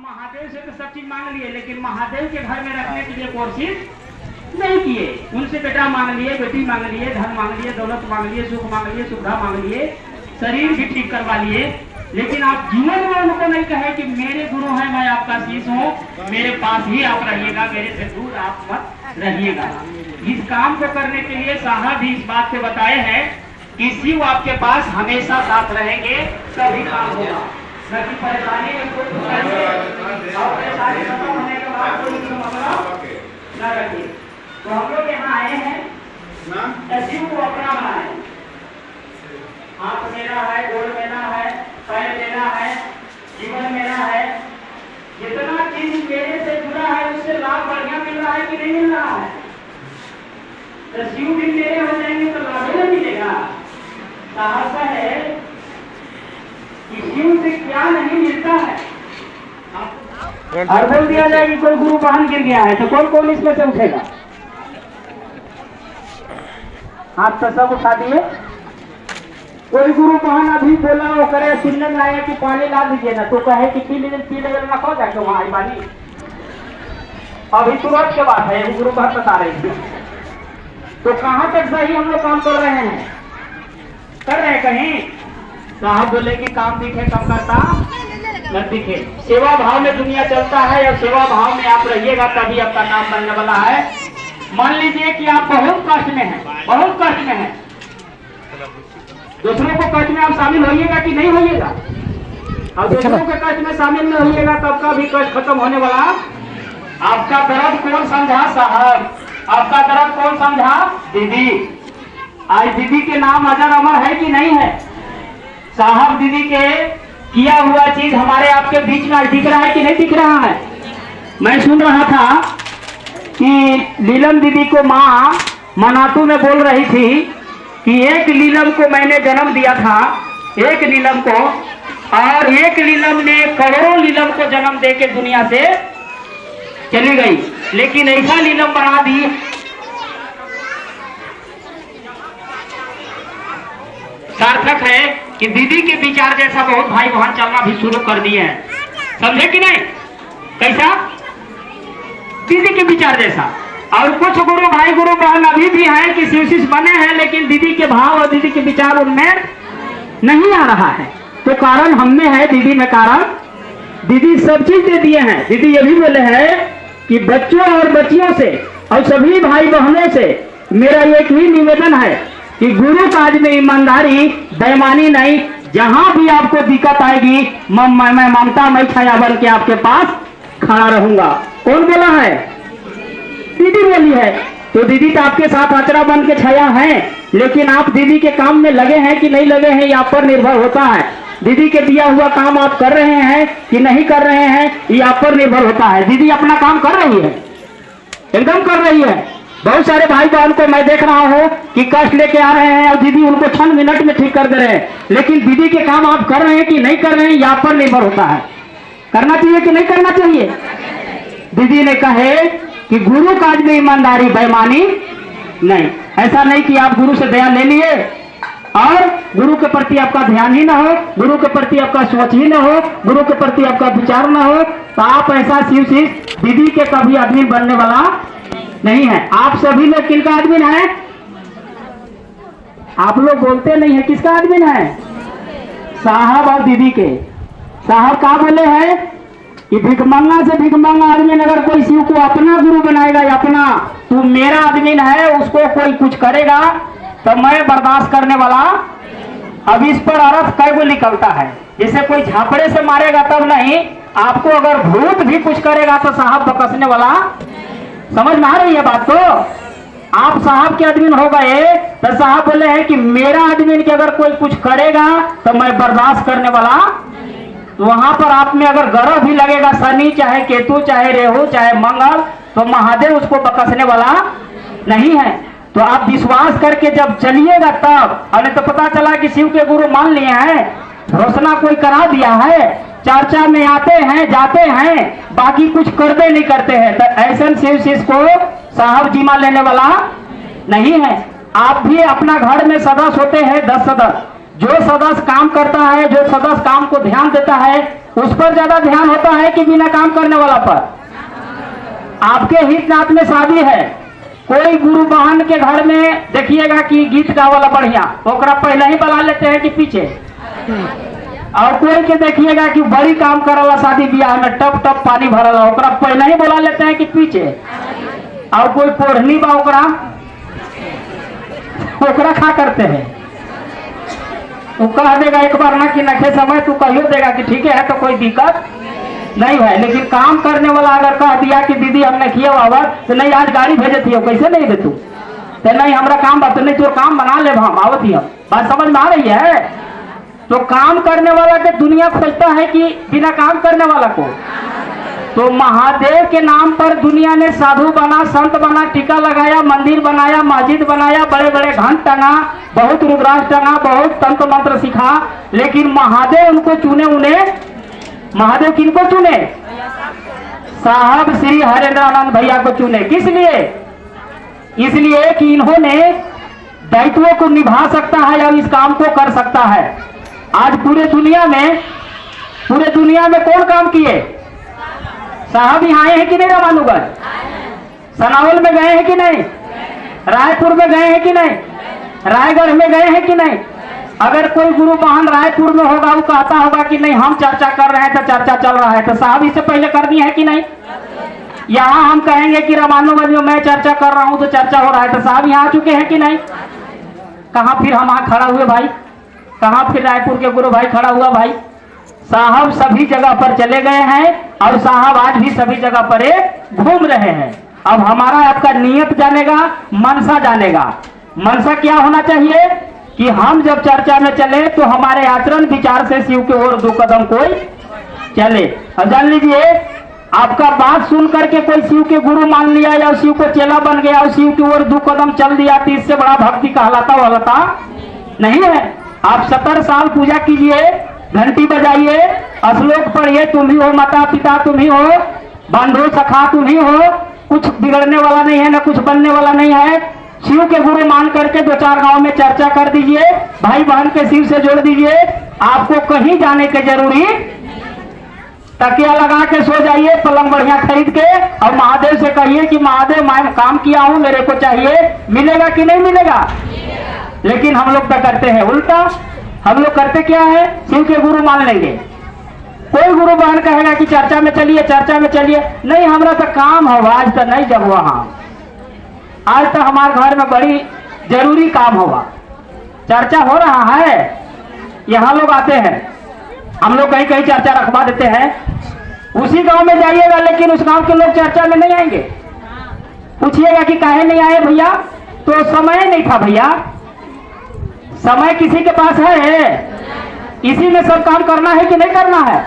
महादेव से तो सब चीज मांग लिए, लेकिन महादेव के घर में रखने के लिए कोशिश नहीं किए। उनसे बेटा मांग लिए, बेटी मांग लिए, धन मांग लिए, दौलत मांग लिए, सुख मांग लिए, सुविधा मांग लिए, शरीर भी ठीक करवा लिए, लेकिन आप जीवन में उनको नहीं कहे कि मेरे गुरु हैं, मैं आपका शिष्य हूँ, मेरे पास ही आप रहिएगा, मेरे से दूर आप मत रहिएगा। इस काम को करने के लिए साहब भी इस बात से बताए हैं कि शिव आपके पास हमेशा साथ रहेंगे, तभी काम होगा। बाकी परेशानी में कोई और परेशानी खत्म होने के बाद कोई मतलब न रखिए। तो हम लोग यहाँ आए हैं शिव को अपना बनाए। हाथ मेरा है, गोड़ मेरा है, पैर मेरा है, जीवन मेरा है, जितना चीज मेरे से जुड़ा है उससे लाभ बढ़िया मिल रहा है कि नहीं मिल रहा है? तो शिव भी मेरे हो जाएंगे तो लाभ नहीं मिलेगा। साहस है कि शिव से क्या नहीं मिलता है। और बोल दिया जाए कि कोई गुरु वाहन गिर गया है तो कौन कौन इसमें से उठेगा? हाथ तो सब उठा दिए। कोई गुरु वाहन अभी बोला वो करे सुनने में आया कि पानी ला दीजिए ना, तो कहे कि पी लेवल रखो जाके वहां आई पानी। अभी तुरंत के बात है, गुरु वाहन बता रही थी। तो कहाँ तक सही हम लोग काम कर रहे हैं? कर रहे हैं कहीं? साहब बोले कि काम दिखे कम करता न दिखे। सेवा भाव में दुनिया चलता है और सेवा भाव में आप रहिएगा तभी आपका काम बनने वाला है। मान लीजिए कि आप बहुत कष्ट में हैं, बहुत कष्ट में हैं, दूसरों को कष्ट में आप शामिल होइएगा कि नहीं होइएगा? और दूसरों के कष्ट में शामिल नहीं होइएगा तब का भी कष्ट खत्म होने वाला। आपका दर्द कौन समझा? साहब। आपका दर्द कौन समझा? दीदी। आज दीदी के नाम अजर अमर है कि नहीं है? साहब दीदी के किया हुआ चीज हमारे आपके बीच में आज दिख रहा है कि नहीं दिख रहा है? मैं सुन रहा था कि नीलम दीदी को माँ मनातू में बोल रही थी कि एक नीलम को मैंने जन्म दिया था, एक नीलम को, और एक नीलम ने करोड़ों नीलम को जन्म दे के दुनिया से चली गई, लेकिन ऐसा नीलम बना दी। सार्थक है कि दीदी के विचार जैसा बहुत भाई बहन चलना भी शुरू कर दिए हैं। समझे कि नहीं? कैसा? दीदी के विचार जैसा। और कुछ गुरु भाई गुरु बहन अभी भी हैं कि शिव बने हैं, लेकिन दीदी के भाव और दीदी के विचार उनमें नहीं आ रहा है। तो कारण हम में है, दीदी में कारण। दीदी सब चीज दे दिए हैं। दीदी ये भी बोले हैं कि बच्चों और बच्चियों से और सभी भाई बहनों से मेरा एक ही निवेदन है कि गुरु काज में ईमानदारी, बेईमानी नहीं। जहां भी आपको दिक्कत आएगी मैं ममता मैं छाया बन के आपके पास खड़ा रहूंगा। कौन बोला है? दीदी बोली है। तो दीदी तो आपके साथ आचरा बन के छाया है, लेकिन आप दीदी के काम में लगे हैं कि नहीं लगे हैं, ये आप पर निर्भर होता है। दीदी के दिया हुआ काम आप कर रहे हैं कि नहीं कर रहे हैं, ये आप पर निर्भर होता है। दीदी अपना काम कर रही है, एकदम कर रही है। बहुत सारे भाई बहन को मैं देख रहा हूँ कि कष्ट लेके आ रहे हैं और दीदी उनको 6 मिनट में ठीक कर दे रहे हैं, लेकिन दीदी के काम आप कर रहे हैं कि नहीं कर रहे हैं, यहाँ पर निर्भर होता है। करना चाहिए कि नहीं करना चाहिए? दीदी ने कहे कि गुरु काज में ईमानदारी, बेईमानी नहीं। ऐसा नहीं कि आप गुरु से दया ले लिए और गुरु के प्रति आपका ध्यान ही ना हो, गुरु के प्रति आपका सोच ही ना हो, गुरु के प्रति आपका विचार ना हो, तो आप ऐसा शिव दीदी के कभी आदमी बनने वाला नहीं है। आप सभी लोग किनका आदमी है? आप लोग बोलते नहीं है, किसका आदमी है? साहब और दीदी के। साहब क्या बोले हैं कि भिखमंगा से भिखमंगा आदमी अगर कोई शिव को अपना गुरु बनाएगा या अपना, तू मेरा आदमी है, उसको कोई कुछ करेगा तो मैं बर्दाश्त करने वाला। अब इस पर अर्थ कई गो निकलता है, जैसे कोई झापड़े से मारेगा तब नहीं, आपको अगर भूत भी कुछ करेगा तो साहब बकसने वाला। समझ में आ रही है बात? तो आप साहब के आदमी हो गए तो साहब बोले हैं कि मेरा आदमी के अगर कोई कुछ करेगा तो मैं बर्दाश्त करने वाला। वहां पर आप में अगर ग्रह भी लगेगा, शनि चाहे केतु चाहे रेहू चाहे मंगल, तो महादेव उसको बकसने वाला नहीं है। तो आप विश्वास करके जब चलिएगा तब, और तो पता चला कि शिव के गुरु मान लिए हैं, घोषणा कोई करा दिया है, चर्चा में आते हैं जाते हैं, बाकी कुछ करते नहीं करते हैं, तो ऐसे शिव शिष्य को साहब जीमा लेने वाला नहीं है। आप भी अपना घर में सदस्य होते हैं 10 सदस्य, जो सदस्य काम करता है, जो सदस्य काम को ध्यान देता है, उस पर ज्यादा ध्यान होता है कि बिना काम करने वाला पर? आपके हित नाथ में शादी है, कोई गुरु बहन के घर में देखिएगा कि गीत गावाला बढ़िया, ओकरा पहले ही बुला लेते हैं कि पीछे। और कोई के देखिएगा कि बड़ी काम करला शादी ब्याह में, टप टप पानी भरला, ओकरा पहले ही बुला लेते हैं कि पीछे। और कोई पोढ़नी बा ओकरा खा करते हैं, तू कह देगा एक बार ना कि नखे समय, तू कहियो देगा कि ठीक है तो कोई दिक्कत नहीं है। लेकिन काम करने वाला अगर कह दिया कि दीदी हमने किया बाबा तो नहीं आज गाड़ी भेजे थी, कैसे नहीं दे तू? तो नहीं हमारा काम बात नहीं, तो काम बना ले, हम आवत ही, हम बात समझ में आ रही है? तो काम करने वाला के दुनिया खोजता है कि बिना काम करने वाला को? तो महादेव के नाम पर दुनिया ने साधु बना, संत बना, टीका लगाया, मंदिर बनाया, मस्जिद बनाया, बड़े बड़े घंट टंगा, बहुत रुद्राक्ष टंगा, बहुत तंत्र मंत्र सिखा, लेकिन महादेव उनको चुने। उन्हें महादेव किनको चुने? साहब श्री हरेंद्रानंद भैया को चुने। किस लिए? इसलिए कि इन्होंने दायित्वों को निभा सकता है और इस काम को कर सकता है। आज पूरे दुनिया में कौन काम किए? साहब यहाँ आए हैं कि नहीं? रामानुगढ़ सनावल में गए हैं कि नहीं? रायपुर में गए हैं कि नहीं? रायगढ़ में गए हैं कि नहीं? अगर कोई गुरु बहन रायपुर में होगा, वो कहता होगा कि नहीं हम चर्चा कर रहे हैं तो चर्चा चल रहा है, तो साहब इससे पहले कर दी है कि नहीं? यहाँ हम कहेंगे कि रामानुगढ़ में मैं चर्चा कर रहा हूँ तो चर्चा हो रहा है, तो साहब यहाँ आ चुके हैं कि नहीं? कहाँ फिर हम खड़ा हुए भाई? कहाँ फिर रायपुर के गुरु भाई खड़ा हुआ भाई? साहब सभी जगह पर चले गए हैं और साहब आज भी सभी जगह पर घूम रहे हैं। अब हमारा आपका नियत जानेगा, मनसा जानेगा। मनसा क्या होना चाहिए कि हम जब चर्चा में चले तो हमारे आचरण विचार से शिव की ओर 2 कदम कोई चले। और जान लीजिए, आपका बात सुन करके कोई शिव के गुरु मान लिया या शिव को चेला बन गया और शिव की ओर 2 कदम चल दिया तो इससे बड़ा भक्ति कहलाता नहीं है। आप 70 साल पूजा कीजिए, घंटी बजाइए, श्लोक पढ़िए, तुम ही हो माता पिता, तुम ही हो बंधु सखा, तुम ही हो, कुछ बिगड़ने वाला नहीं है, ना कुछ बनने वाला नहीं है। शिव के गुरु मान करके 2-4 गांव में चर्चा कर दीजिए, भाई बहन के शिव से जोड़ दीजिए, आपको कहीं जाने की जरूरी, तकिया लगा के सो जाइए, पलंग बढ़िया खरीद के, और महादेव से कहिए कि महादेव मैं काम किया हूं, मेरे को चाहिए, मिलेगा कि नहीं मिलेगा? लेकिन हम लोग क्या करते हैं उल्टा, हम लोग करते क्या है? शिव के गुरु मान लेंगे। कोई गुरु बहन कहेगा कि चर्चा में चलिए, चर्चा में चलिए, नहीं हमारा तो काम है, आज तो नहीं जब वहां, आज तो हमारे घर में बड़ी जरूरी काम होगा, चर्चा हो रहा है, यहाँ लोग आते हैं, हम लोग कहीं कहीं चर्चा रखवा देते हैं, उसी गांव में जाइएगा लेकिन उस गांव के लोग चर्चा में नहीं आएंगे। पूछिएगा कि काहे नहीं आए भैया? तो समय नहीं था भैया। समय किसी के पास है? इसी में सब काम करना है कि नहीं करना है?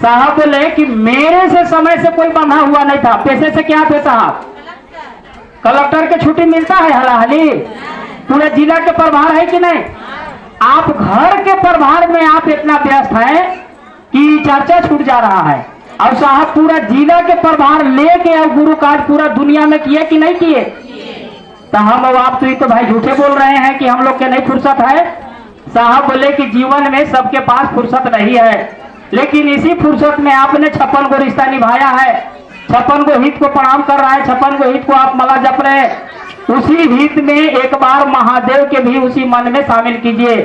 साहब बोले कि मेरे से समय से कोई बंधा हुआ नहीं था। पैसे से क्या थे साहब? कलेक्टर के छुट्टी मिलता है हलाहली? पूरे जिला के प्रभार है कि नहीं? आप घर के प्रभार में आप इतना व्यस्त हैं कि चर्चा छूट जा रहा है, और साहब पूरा जिला के प्रभार लेके और गुरु काज पूरा दुनिया में किए कि नहीं किए? तो हम और आप तो भाई झूठे बोल रहे हैं कि हम लोग के नहीं फुर्सत है। साहब बोले कि जीवन में सबके पास फुर्सत नहीं है, लेकिन इसी फुर्सत में आपने 56 को रिश्ता निभाया है, 56 को हित को प्रणाम कर रहा है, 56 को हित को आप मला जप रहे हैं। उसी हित में एक बार महादेव के भी उसी मन में शामिल कीजिए।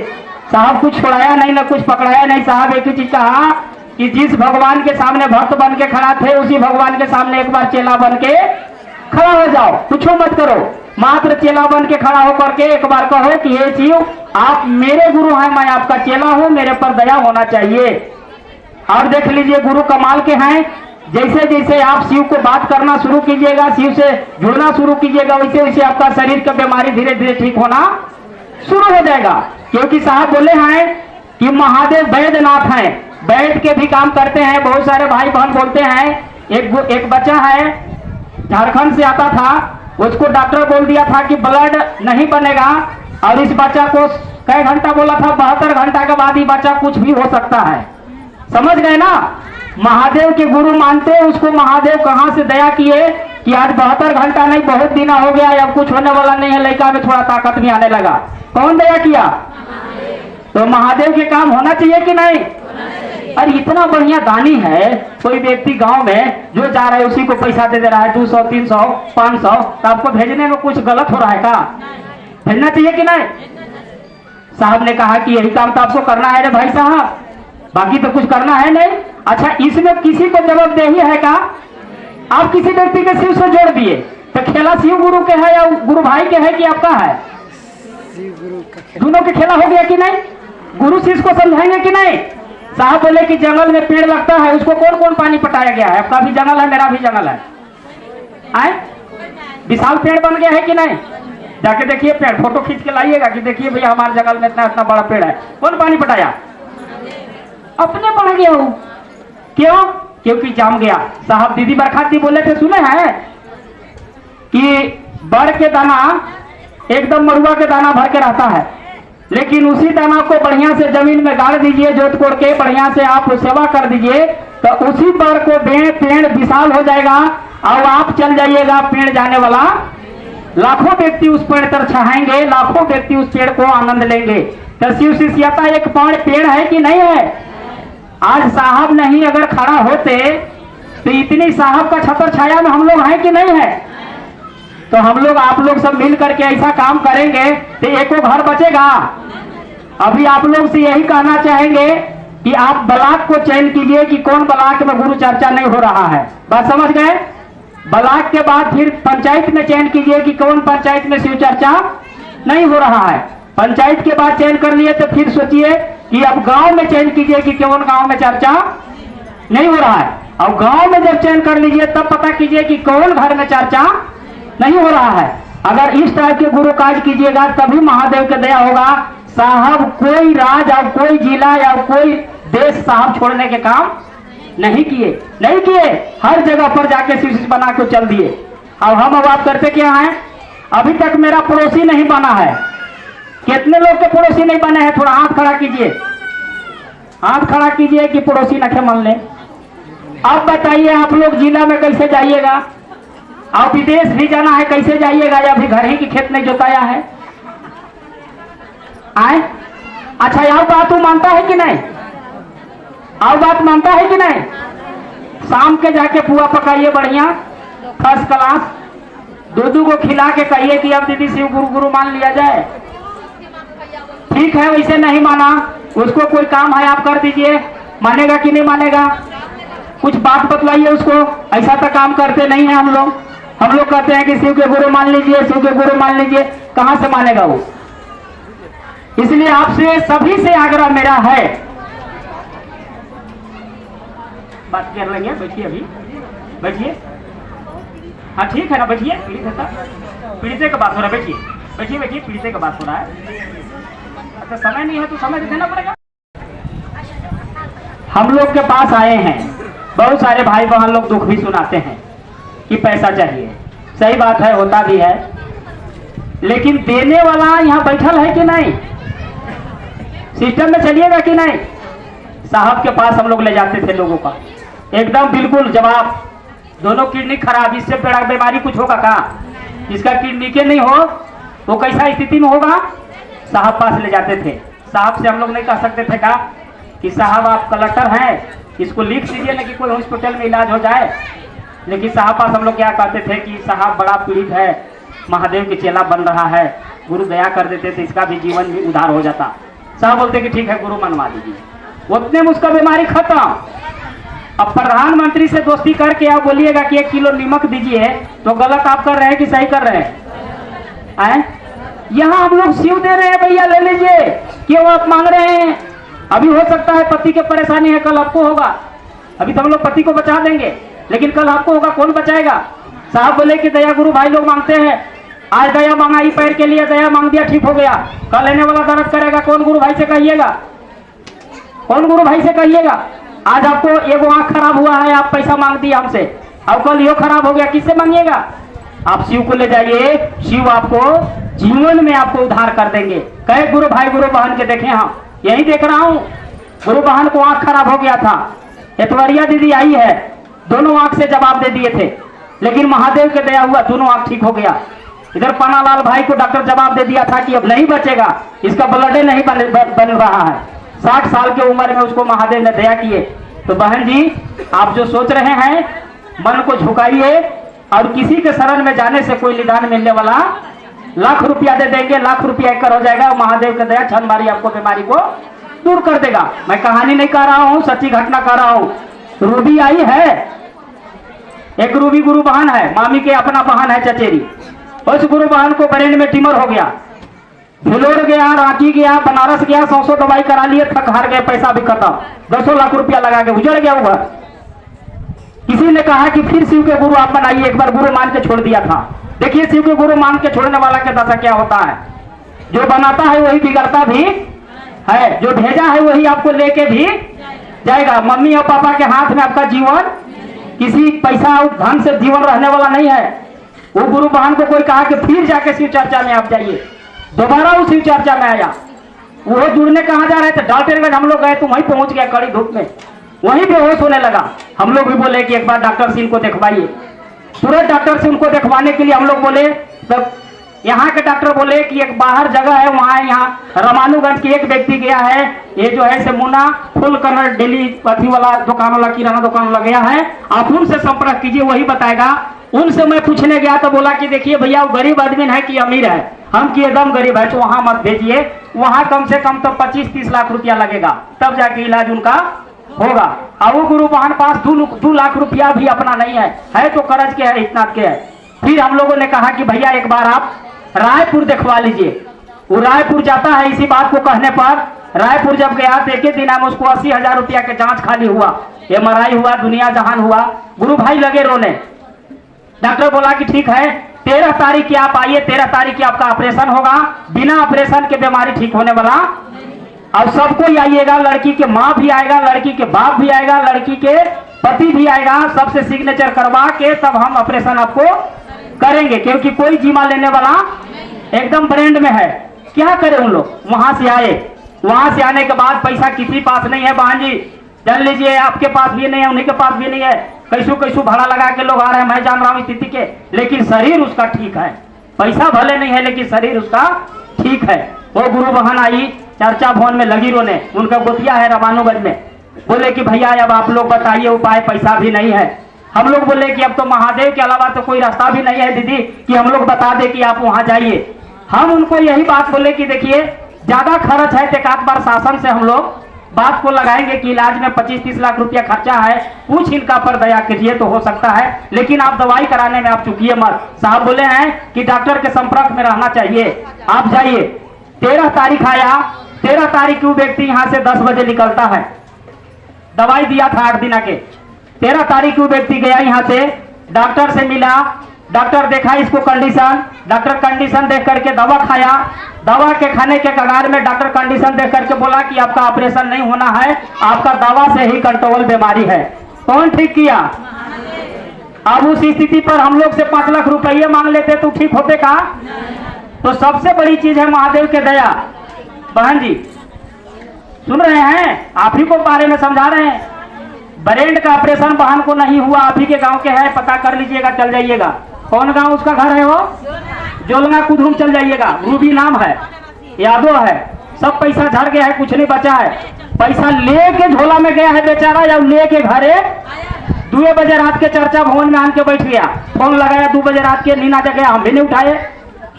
साहब कुछ छोड़ाया नहीं, ना कुछ पकड़ाया नहीं। साहब एक ही चीज कहा कि जिस भगवान के सामने भक्त बन के खड़ा थे, उसी भगवान के सामने एक बार चेला बन के खड़ा हो जाओ, कुछ मत करो, मात्र चेला बन के खड़ा होकर के एक बार कहो कि हे शिव आप मेरे गुरु हैं, मैं आपका चेला हूं, मेरे पर दया होना चाहिए। और देख लीजिए गुरु कमाल के हैं, जैसे जैसे आप शिव को बात करना शुरू कीजिएगा, शिव से जुड़ना शुरू कीजिएगा, वैसे वैसे आपका शरीर का बीमारी धीरे धीरे ठीक होना शुरू हो जाएगा। क्योंकि साहब बोले हैं कि महादेव वैद्यनाथ हैं, वैद्य के भी काम करते हैं। बहुत सारे भाई बहन बोलते हैं, एक बच्चा है झारखंड से आता था, उसको डॉक्टर बोल दिया था कि ब्लड नहीं बनेगा, और इस बच्चा को कई घंटा बोला था, 72 घंटा के बाद ही बच्चा कुछ भी हो सकता है। समझ गए ना? महादेव के गुरु मानते, उसको महादेव कहां से दया किए कि आज 72 घंटा नहीं, बहुत दिन हो गया, अब कुछ होने वाला नहीं है, लड़का में थोड़ा ताकत भी आने लगा। कौन दया किया? तो महादेव के काम होना चाहिए कि नहीं? अरे इतना बढ़िया दानी है, कोई व्यक्ति गांव में जो जा रहा है उसी को पैसा दे रहा है 200, 300, 500, तो आपको भेजने में कुछ गलत हो रहा है क्या? भेजना चाहिए कि नहीं? साहब ने कहा कि यही काम तो आपको करना है रे भाई साहब, बाकी तो कुछ करना है नहीं। अच्छा, इसमें किसी को जवाबदेही है क्या? आप किसी व्यक्ति के शिव से जोड़ दिए तो खेला शिव गुरु के है या गुरु भाई के है कि आपका है? दोनों के खेला हो गया कि नहीं? गुरु शिष्य को समझाएंगे कि नहीं? साहब बोले कि जंगल में पेड़ लगता है, उसको कौन कौन पानी पटाया गया है? आपका भी जंगल है, मेरा भी जंगल है, आए विशाल पेड़ बन गया है कि नहीं? जाके देखिए पेड़, फोटो खींच के लाइएगा कि देखिए भैया हमारे जंगल में इतना इतना बड़ा पेड़ है। कौन पानी पटाया? अपने बढ़ गया हो। क्यों? क्योंकि जम गया। साहब दीदी बरखात जी बोले थे, सुने हैं कि बड़ के दाना एकदम मरुआ के दाना भर के रहता है, लेकिन उसी दाना को बढ़िया से जमीन में गाड़ दीजिए, जोत कोड़ के बढ़िया से आप सेवा कर दीजिए तो उसी बड़ को पेड़ विशाल हो जाएगा और आप चल जाइएगा पेड़ जाने वाला। लाखों व्यक्ति उस पेड़ पर छाएंगे, लाखों व्यक्ति उस पेड़ को आनंद लेंगे। तो शिव शिष्यता एक पेड़ है कि नहीं है? आज साहब नहीं अगर खड़ा होते तो इतनी साहब का छतर छाया में हम लोग हैं कि नहीं है? तो हम लोग आप लोग सब मिल करके ऐसा काम करेंगे तो एको घर बचेगा। अभी आप लोग से यही कहना चाहेंगे कि आप ब्लॉक को चयन कीजिए कि कौन ब्लॉक में गुरु चर्चा नहीं हो रहा है। बात समझ गए? ब्लॉक के बाद फिर पंचायत में चयन कीजिए कि कौन पंचायत में शिव चर्चा नहीं हो रहा है। पंचायत के बाद चयन कर लिए तो फिर सोचिए कि अब गांव में चयन कीजिए कि कौन गांव में चर्चा नहीं हो रहा है। और गांव में जब चयन कर लीजिए तब पता कीजिए कि कौन घर में चर्चा नहीं हो रहा है। अगर इस टाइप के गुरु काज कीजिएगा तभी महादेव की दया होगा। साहब कोई राज और कोई जिला या कोई देश साहब छोड़ने के काम नहीं किए, हर जगह पर जाके शिष्य बना के चल दिए। अब हम बात करते क्या है? अभी तक मेरा पड़ोसी नहीं बना है। कितने लोग के पड़ोसी नहीं बने हैं? थोड़ा हाथ खड़ा कीजिए, हाथ खड़ा कीजिए कि पड़ोसी नखे मान ले। अब बताइए आप लोग जिला में कैसे जाइएगा? और विदेश भी जाना है कैसे जाइएगा? या भी घर ही की खेत नहीं जोताया है? आए अच्छा, यह बात मानता है कि नहीं? और बात मानता है कि नहीं? शाम के जाके पुआ पकाइए बढ़िया फर्स्ट क्लास, दूध को खिला के कहिए कि अब दीदी शिव गुरु गुरु मान लिया जाए। ठीक है, वैसे नहीं माना, उसको कोई काम है आप कर दीजिए, मानेगा कि नहीं मानेगा? कुछ बात बतलाइए उसको। ऐसा तो काम करते नहीं है हम लोग कहते हैं कि शिव के गुरु मान लीजिए, शिव के गुरु मान लीजिए, कहां से मानेगा वो? इसलिए आपसे सभी से आग्रह मेरा है, बात कर लेंगे, बैठिए अभी बैठिए। हाँ ठीक है ना, बैठिए। पीड़ित का बात हो रहा है, बैठिए पीड़ित का बात हो रहा है। अच्छा समय नहीं है तो समय देना पड़ेगा। हम लोग के पास आए हैं बहुत सारे भाई बहन लोग, दुख भी सुनाते हैं कि पैसा चाहिए। सही बात है, होता भी है, लेकिन देने वाला यहाँ बैठल है कि नहीं? सिस्टम में चलिएगा कि नहीं? साहब के पास हम लोग ले जाते थे लोगों का, एकदम बिल्कुल जवाब, दोनों किडनी खराब, इससे बड़ा बीमारी कुछ होगा का? इसका किडनी के नहीं हो वो कैसा स्थिति में होगा? साहब पास ले जाते थे। साहब से हम लोग नहीं कह सकते थे का कि साहब आप कलेक्टर हैं, इसको लिख दीजिए ना कि कोई हॉस्पिटल में इलाज हो जाए। लेकिन साहब पास हम लोग क्या कहते थे कि साहब बड़ा पीड़ित है, महादेव के चेला बन रहा है, गुरु दया कर देते थे, इसका भी जीवन भी उधार हो जाता। साहब बोलते कि ठीक है गुरु मनवा दीजिए, उतने में उसका बीमारी खत्म। अब प्रधानमंत्री से दोस्ती करके आप बोलिएगा कि 1 किलो नमक दीजिए, तो गलत आप कर रहे हैं कि सही कर रहे हैं? यहाँ हम लोग शिव दे रहे हैं, भैया ले लीजिए, क्यों आप मांग रहे हैं? अभी हो सकता है पति के परेशानी है, कल आपको होगा। अभी तो हम लोग पति को बचा देंगे, लेकिन कल आपको होगा, कौन बचाएगा? साहब बोले कि दया गुरु भाई लोग मांगते हैं, आज दया मांगा पैर के लिए, दया मांग दिया ठीक हो गया, कल लेने वाला दर्द करेगा, कौन गुरु भाई से कहिएगा? कौन गुरु भाई से कहिएगा? आज आपको एगो आंख खराब हुआ है, आप पैसा मांग दिया हमसे, अब कल यो खराब हो गया, किससे मांगिएगा? आप शिव को ले जाइए, शिव आपको जीवन में आपको उद्धार कर देंगे। कई गुरु भाई गुरु बहन के देखे, हाँ यही देख रहा हूँ, गुरु बहन को आंख खराब हो गया था, एतवरिया दीदी आई है, दोनों आंख से जवाब दे दिए थे, लेकिन महादेव के दया हुआ दोनों आंख ठीक हो गया। इधर पन्नालाल भाई को डॉक्टर जवाब दे दिया था कि अब नहीं बचेगा, इसका ब्लड नहीं बन रहा है। 60 साल की उम्र में उसको महादेव ने दया किए। तो बहन जी, आप जो सोच रहे हैं मन को झुकाइए, और किसी के शरण में जाने से कोई निदान मिलने वाला, लाख रुपया दे देंगे, लाख रुपया कर हो जाएगा, महादेव की दया क्षण मारी आपको बीमारी को दूर कर देगा। मैं कहानी नहीं कह रहा हूँ, सच्ची घटना कह रहा हूँ। रूबी आई है, एक रूबी गुरु बहन है, मामी के अपना बहन है चचेरी। उस गुरु बहन को ब्रेन में ट्यूमर हो गया, फिलोर गया, रांची गया, बनारस गया, 100 दवाई करा लिए, थक हार गए, पैसा भी खत्म, 10 लाख रुपया लगा के उजड़ गया वो घर। किसी ने कहा कि फिर शिव के गुरु आप बनाइए, एक बार गुरु मान के छोड़ दिया था। देखिए शिव के गुरु मान के छोड़ने वाला के दशा क्या होता है। जो बनाता है वही बिगड़ता भी है, जो भेजा है वही आपको लेके भी जाएगा। मम्मी और पापा के हाथ में आपका जीवन, किसी पैसा और धन से जीवन रहने वाला नहीं है। वो गुरु बहन को कोई कहा कि फिर जाके शिव चर्चा में आप जाइए, दोबारा वो शिव चर्चा में आया। वो जुड़ने कहाँ जा रहे थे, डाल्टनगंज हम लोग गए तो वहीं पहुंच गया, कड़ी धूप में, वहीं बेहोश होने लगा। हम लोग भी बोले कि एक बार डॉक्टर से इनको दिखवाइए। तुरंत डॉक्टर से उनको दिखवाने के लिए हम लोग बोले, तब यहाँ के डॉक्टर बोले कि एक बाहर जगह है, वहाँ यहाँ रामानुगंज के एक व्यक्ति गया है, ये जो है से मुन्ना फुल कलर डेली पथी वाला दुकान वाला, किराना दुकान वाला गया है, आप उनसे संपर्क कीजिए, वही बताएगा। उनसे मैं पूछने गया तो बोला कि देखिए भैया, वो गरीब आदमी है कि अमीर है, हम कि एकदम गरीब है, तो वहां मत भेजिए, वहां कम से कम तो 25-30 लाख रुपया लगेगा, तब जाके इलाज उनका होगा। और वो गुरु बहन पास 2 लाख रुपया भी अपना नहीं है तो कर्ज के है, इतना के है। फिर हम लोगों ने कहा कि भैया एक बार आप रायपुर दिखवा लीजिए। वो रायपुर जाता है, इसी बात को कहने पर रायपुर जब गया तो एक ही दिन में उसको 80,000 रुपया के जांच खाली हुआ, MRI हुआ, दुनिया जहान हुआ। गुरु भाई लगे रोने। डॉक्टर बोला कि ठीक है, 13 तारीख की आप आइए, 13 तारीख की आपका ऑपरेशन होगा, बिना ऑपरेशन के बीमारी ठीक होने वाला। और सबको ही आइएगा, लड़की के माँ भी आएगा, लड़की के बाप भी आएगा, लड़की के पति भी आएगा, सबसे सिग्नेचर करवा के तब हम ऑपरेशन आपको करेंगे, क्योंकि कोई जीमा लेने वाला एकदम ब्रांड में है। क्या करें उन लोग, वहां से आए, वहां से आने के बाद पैसा किसी पास नहीं है बहन जी, जान लीजिए, आपके पास भी नहीं है, उन्हीं के पास भी नहीं है, कैसू भाड़ा लगा के लोग आ रहे हैं, मैं जान रहा हूँ स्थिति के, लेकिन शरीर उसका ठीक है, पैसा भले नहीं है लेकिन शरीर उसका ठीक है। वो गुरु बहन आई, चर्चा भवन में लगी रोने, उनका गोतिया है रामानुगंज में। बोले कि भैया अब आप लोग बताइए उपाय, पैसा भी नहीं है। हम लोग बोले कि अब तो महादेव के अलावा तो कोई रास्ता भी नहीं है दीदी कि हम लोग बता दे कि आप वहां जाइए। हम उनको यही बात बोले कि देखिए ज्यादा खर्च है, एक आध बार शासन से हम लोग बात को लगाएंगे कि इलाज में 25-30 लाख रुपया खर्चा है, कुछ इनका पर दया कीजिए तो हो सकता है, लेकिन आप दवाई कराने में आप चुकिए मत। साहब बोले हैं कि डॉक्टर के संपर्क में रहना चाहिए, आप जाइए। 13 तारीख आया, 13 तारीख को व्यक्ति यहाँ से 10 बजे निकलता है, दवाई दिया था 8 दिन के। 13 तारीख को व्यक्ति गया यहाँ से, डॉक्टर से मिला, डॉक्टर देखा इसको कंडीशन, डॉक्टर कंडीशन देख करके दवा खाया, दवा के खाने के कगार में डॉक्टर कंडीशन देख करके बोला कि आपका ऑपरेशन नहीं होना है, आपका दवा से ही कंट्रोल बीमारी है। कौन ठीक किया? अब उस स्थिति पर हम लोग से 5 लाख रुपये मांग लेते तो ठीक होते का? तो सबसे बड़ी चीज है महादेव के दया। बहन जी सुन रहे हैं, आप ही को बारे में समझा रहे हैं। ब्रेन का ऑपरेशन बहन को नहीं हुआ, आप ही के गांव के है, पता कर लीजिएगा, चल जाइएगा। कौन गांव उसका घर है? वो जोलना कुदरूम चल जाइएगा, रूबी नाम है, यादव है। सब पैसा झड़ गया है, कुछ नहीं बचा है। पैसा लेके झोला में गया है बेचारा, या लेके घरे 2 बजे रात के चर्चा भवन में आन के बैठ गया। फोन लगाया 2 बजे रात के, नींद आ गया, हम भी नहीं उठाए।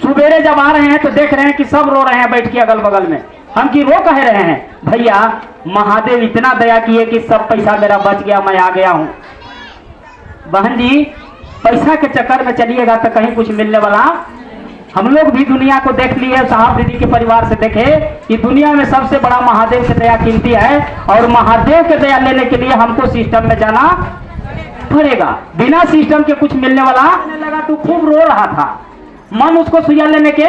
सुबेरे जब आ रहे हैं तो देख रहे हैं कि सब रो रहे हैं बैठ के अगल बगल में। हम की रो कह रहे हैं, भैया महादेव इतना दया किए कि सब पैसा मेरा बच गया, मैं आ गया हूं। बहन जी पैसा के चक्कर में चलिएगा तो कहीं कुछ मिलने वाला। हम लोग भी दुनिया को देख लिए, साहब दीदी के परिवार से देखे कि दुनिया में सबसे बड़ा महादेव की दया कीमती है, और महादेव के दया लेने के लिए हमको सिस्टम में जाना पड़ेगा। बिना सिस्टम के कुछ मिलने वाला लगा तो खूब रो रहा था, मन उसको सुइया लेने के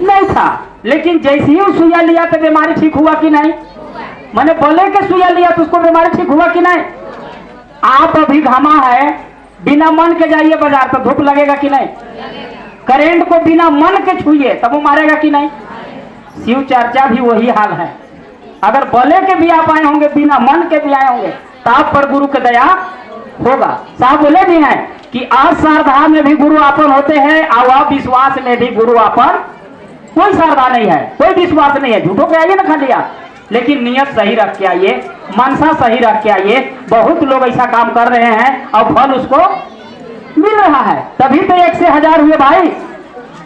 नहीं था, लेकिन जैसे ही सुइया लिया तो बीमारी ठीक हुआ कि नहीं? मैंने बोले कि सुइया लिया तो उसको बीमारी ठीक हुआ कि नहीं? आप अभी घामा है, बिना मन के जाइए बाजार तो धूप लगेगा कि नहीं? करेंट को बिना मन के छुइए तब वो मारेगा कि नहीं? शिव चर्चा भी वही हाल है। अगर बोले के भी आप आए होंगे, बिना मन के भी आए होंगे, तो आप पर गुरु की दया होगा। साहब बोले भी हैं कि अश्रद्धा में भी गुरु आपन होते हैं और अविश्वास में भी गुरु आपन। कोई श्रद्धा नहीं है, कोई विश्वास नहीं है, झूठों के आइए ना खाली आप, लेकिन नियत सही रख के आइए, मनसा सही रख के आइए। बहुत लोग ऐसा काम कर रहे हैं और फल उसको मिल रहा है। तभी तो 1 से 1000 हुए भाई,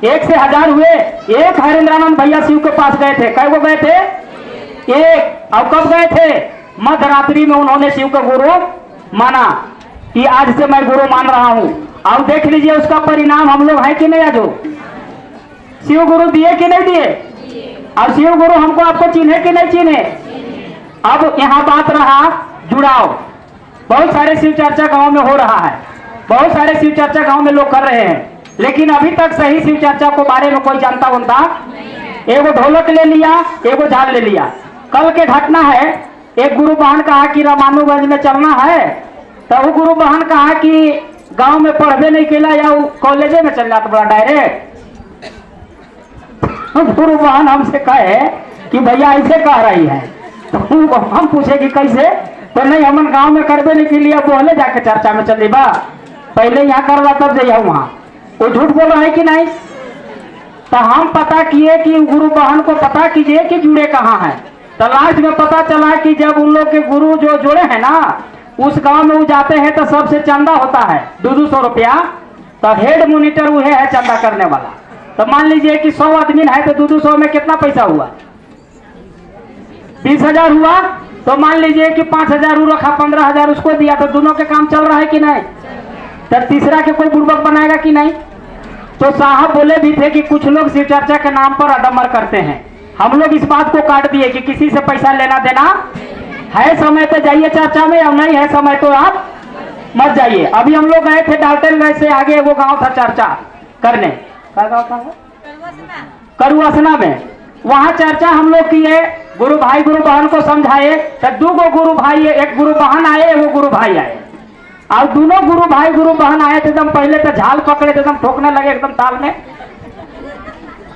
1 से 1000 हुए। एक हरेंद्रानंद भैया शिव के पास गए थे, कै वो गए थे? एक। और कब गए थे? मध्य रात्रि में उन्होंने शिव का गुरु माना कि आज से मैं गुरु मान रहा हूं। और देख लीजिए उसका परिणाम हम लोग है कि नहीं? जो शिव गुरु दिए कि नहीं दिए? और शिव गुरु हमको आपको चिन्हे कि नहीं चिन्हे? अब यहाँ बात रहा जुड़ाव। बहुत सारे शिव चर्चा गांव में हो रहा है, बहुत सारे शिव चर्चा गांव में लोग कर रहे हैं, लेकिन अभी तक सही शिव चर्चा को बारे में कोई जानता होता। एगो ढोलक ले लिया, एगो झाल ले लिया। कल के घटना है, एक गुरु बहन कहा कि रामानुगंज में चलना है, तो वो गुरु बहन कहा कि गांव में पढ़वे नहीं केला या कॉलेजे में चल जाता बड़ा डायरेक्ट। गुरु बहन हमसे कहे कि भैया ऐसे कह रही है, तो हम पूछे कि कैसे? तो नहीं, हमन गांव में करवे नहीं के लिए बोले जाके चर्चा में चली बा, पहले यहाँ कर रहा तब जाइए वहां। वो झूठ बोल रहा है कि नहीं? तो हम पता किए कि गुरु बहन को पता कीजिए कि जुड़े कहाँ हैं। तो लास्ट में पता चला कि जब उन लोग के गुरु जो जुड़े हैं ना, उस गांव में वो जाते हैं तो सबसे चंदा होता है 200 रुपया। तो हेड मॉनिटर वो है चंदा करने वाला। तो मान लीजिए कि 100 आदमी है तो 200 में कितना पैसा हुआ? 20,000 हुआ। तो मान लीजिए कि 5,000 वो रखा, 15,000 उसको दिया, तो दोनों के काम चल रहा है कि नहीं? तो तीसरा के कोई बुर्बक बनाएगा कि नहीं? तो साहब बोले भी थे कि कुछ लोग शिव चर्चा के नाम पर अडम्बर करते हैं। हम लोग इस बात को काट दिए कि किसी से पैसा लेना देना है, समय तो जाइए चर्चा में, और नहीं है समय तो आप मत जाइए। अभी हम लोग गए थे डाल्टनगंज से आगे, वो गांव था चर्चा करने, क्या गांव था? करुआसना में। वहां चर्चा हम लोग किए, गुरु भाई गुरु बहन को समझाए। तो 2 गुरु भाई, एक गुरु बहन आए, वो गुरु भाई आए, और दोनों गुरु भाई गुरु बहन आए थे। एकदम पहले तो झाल पकड़े थे, एकदम ठोकने लगे एकदम ताल में,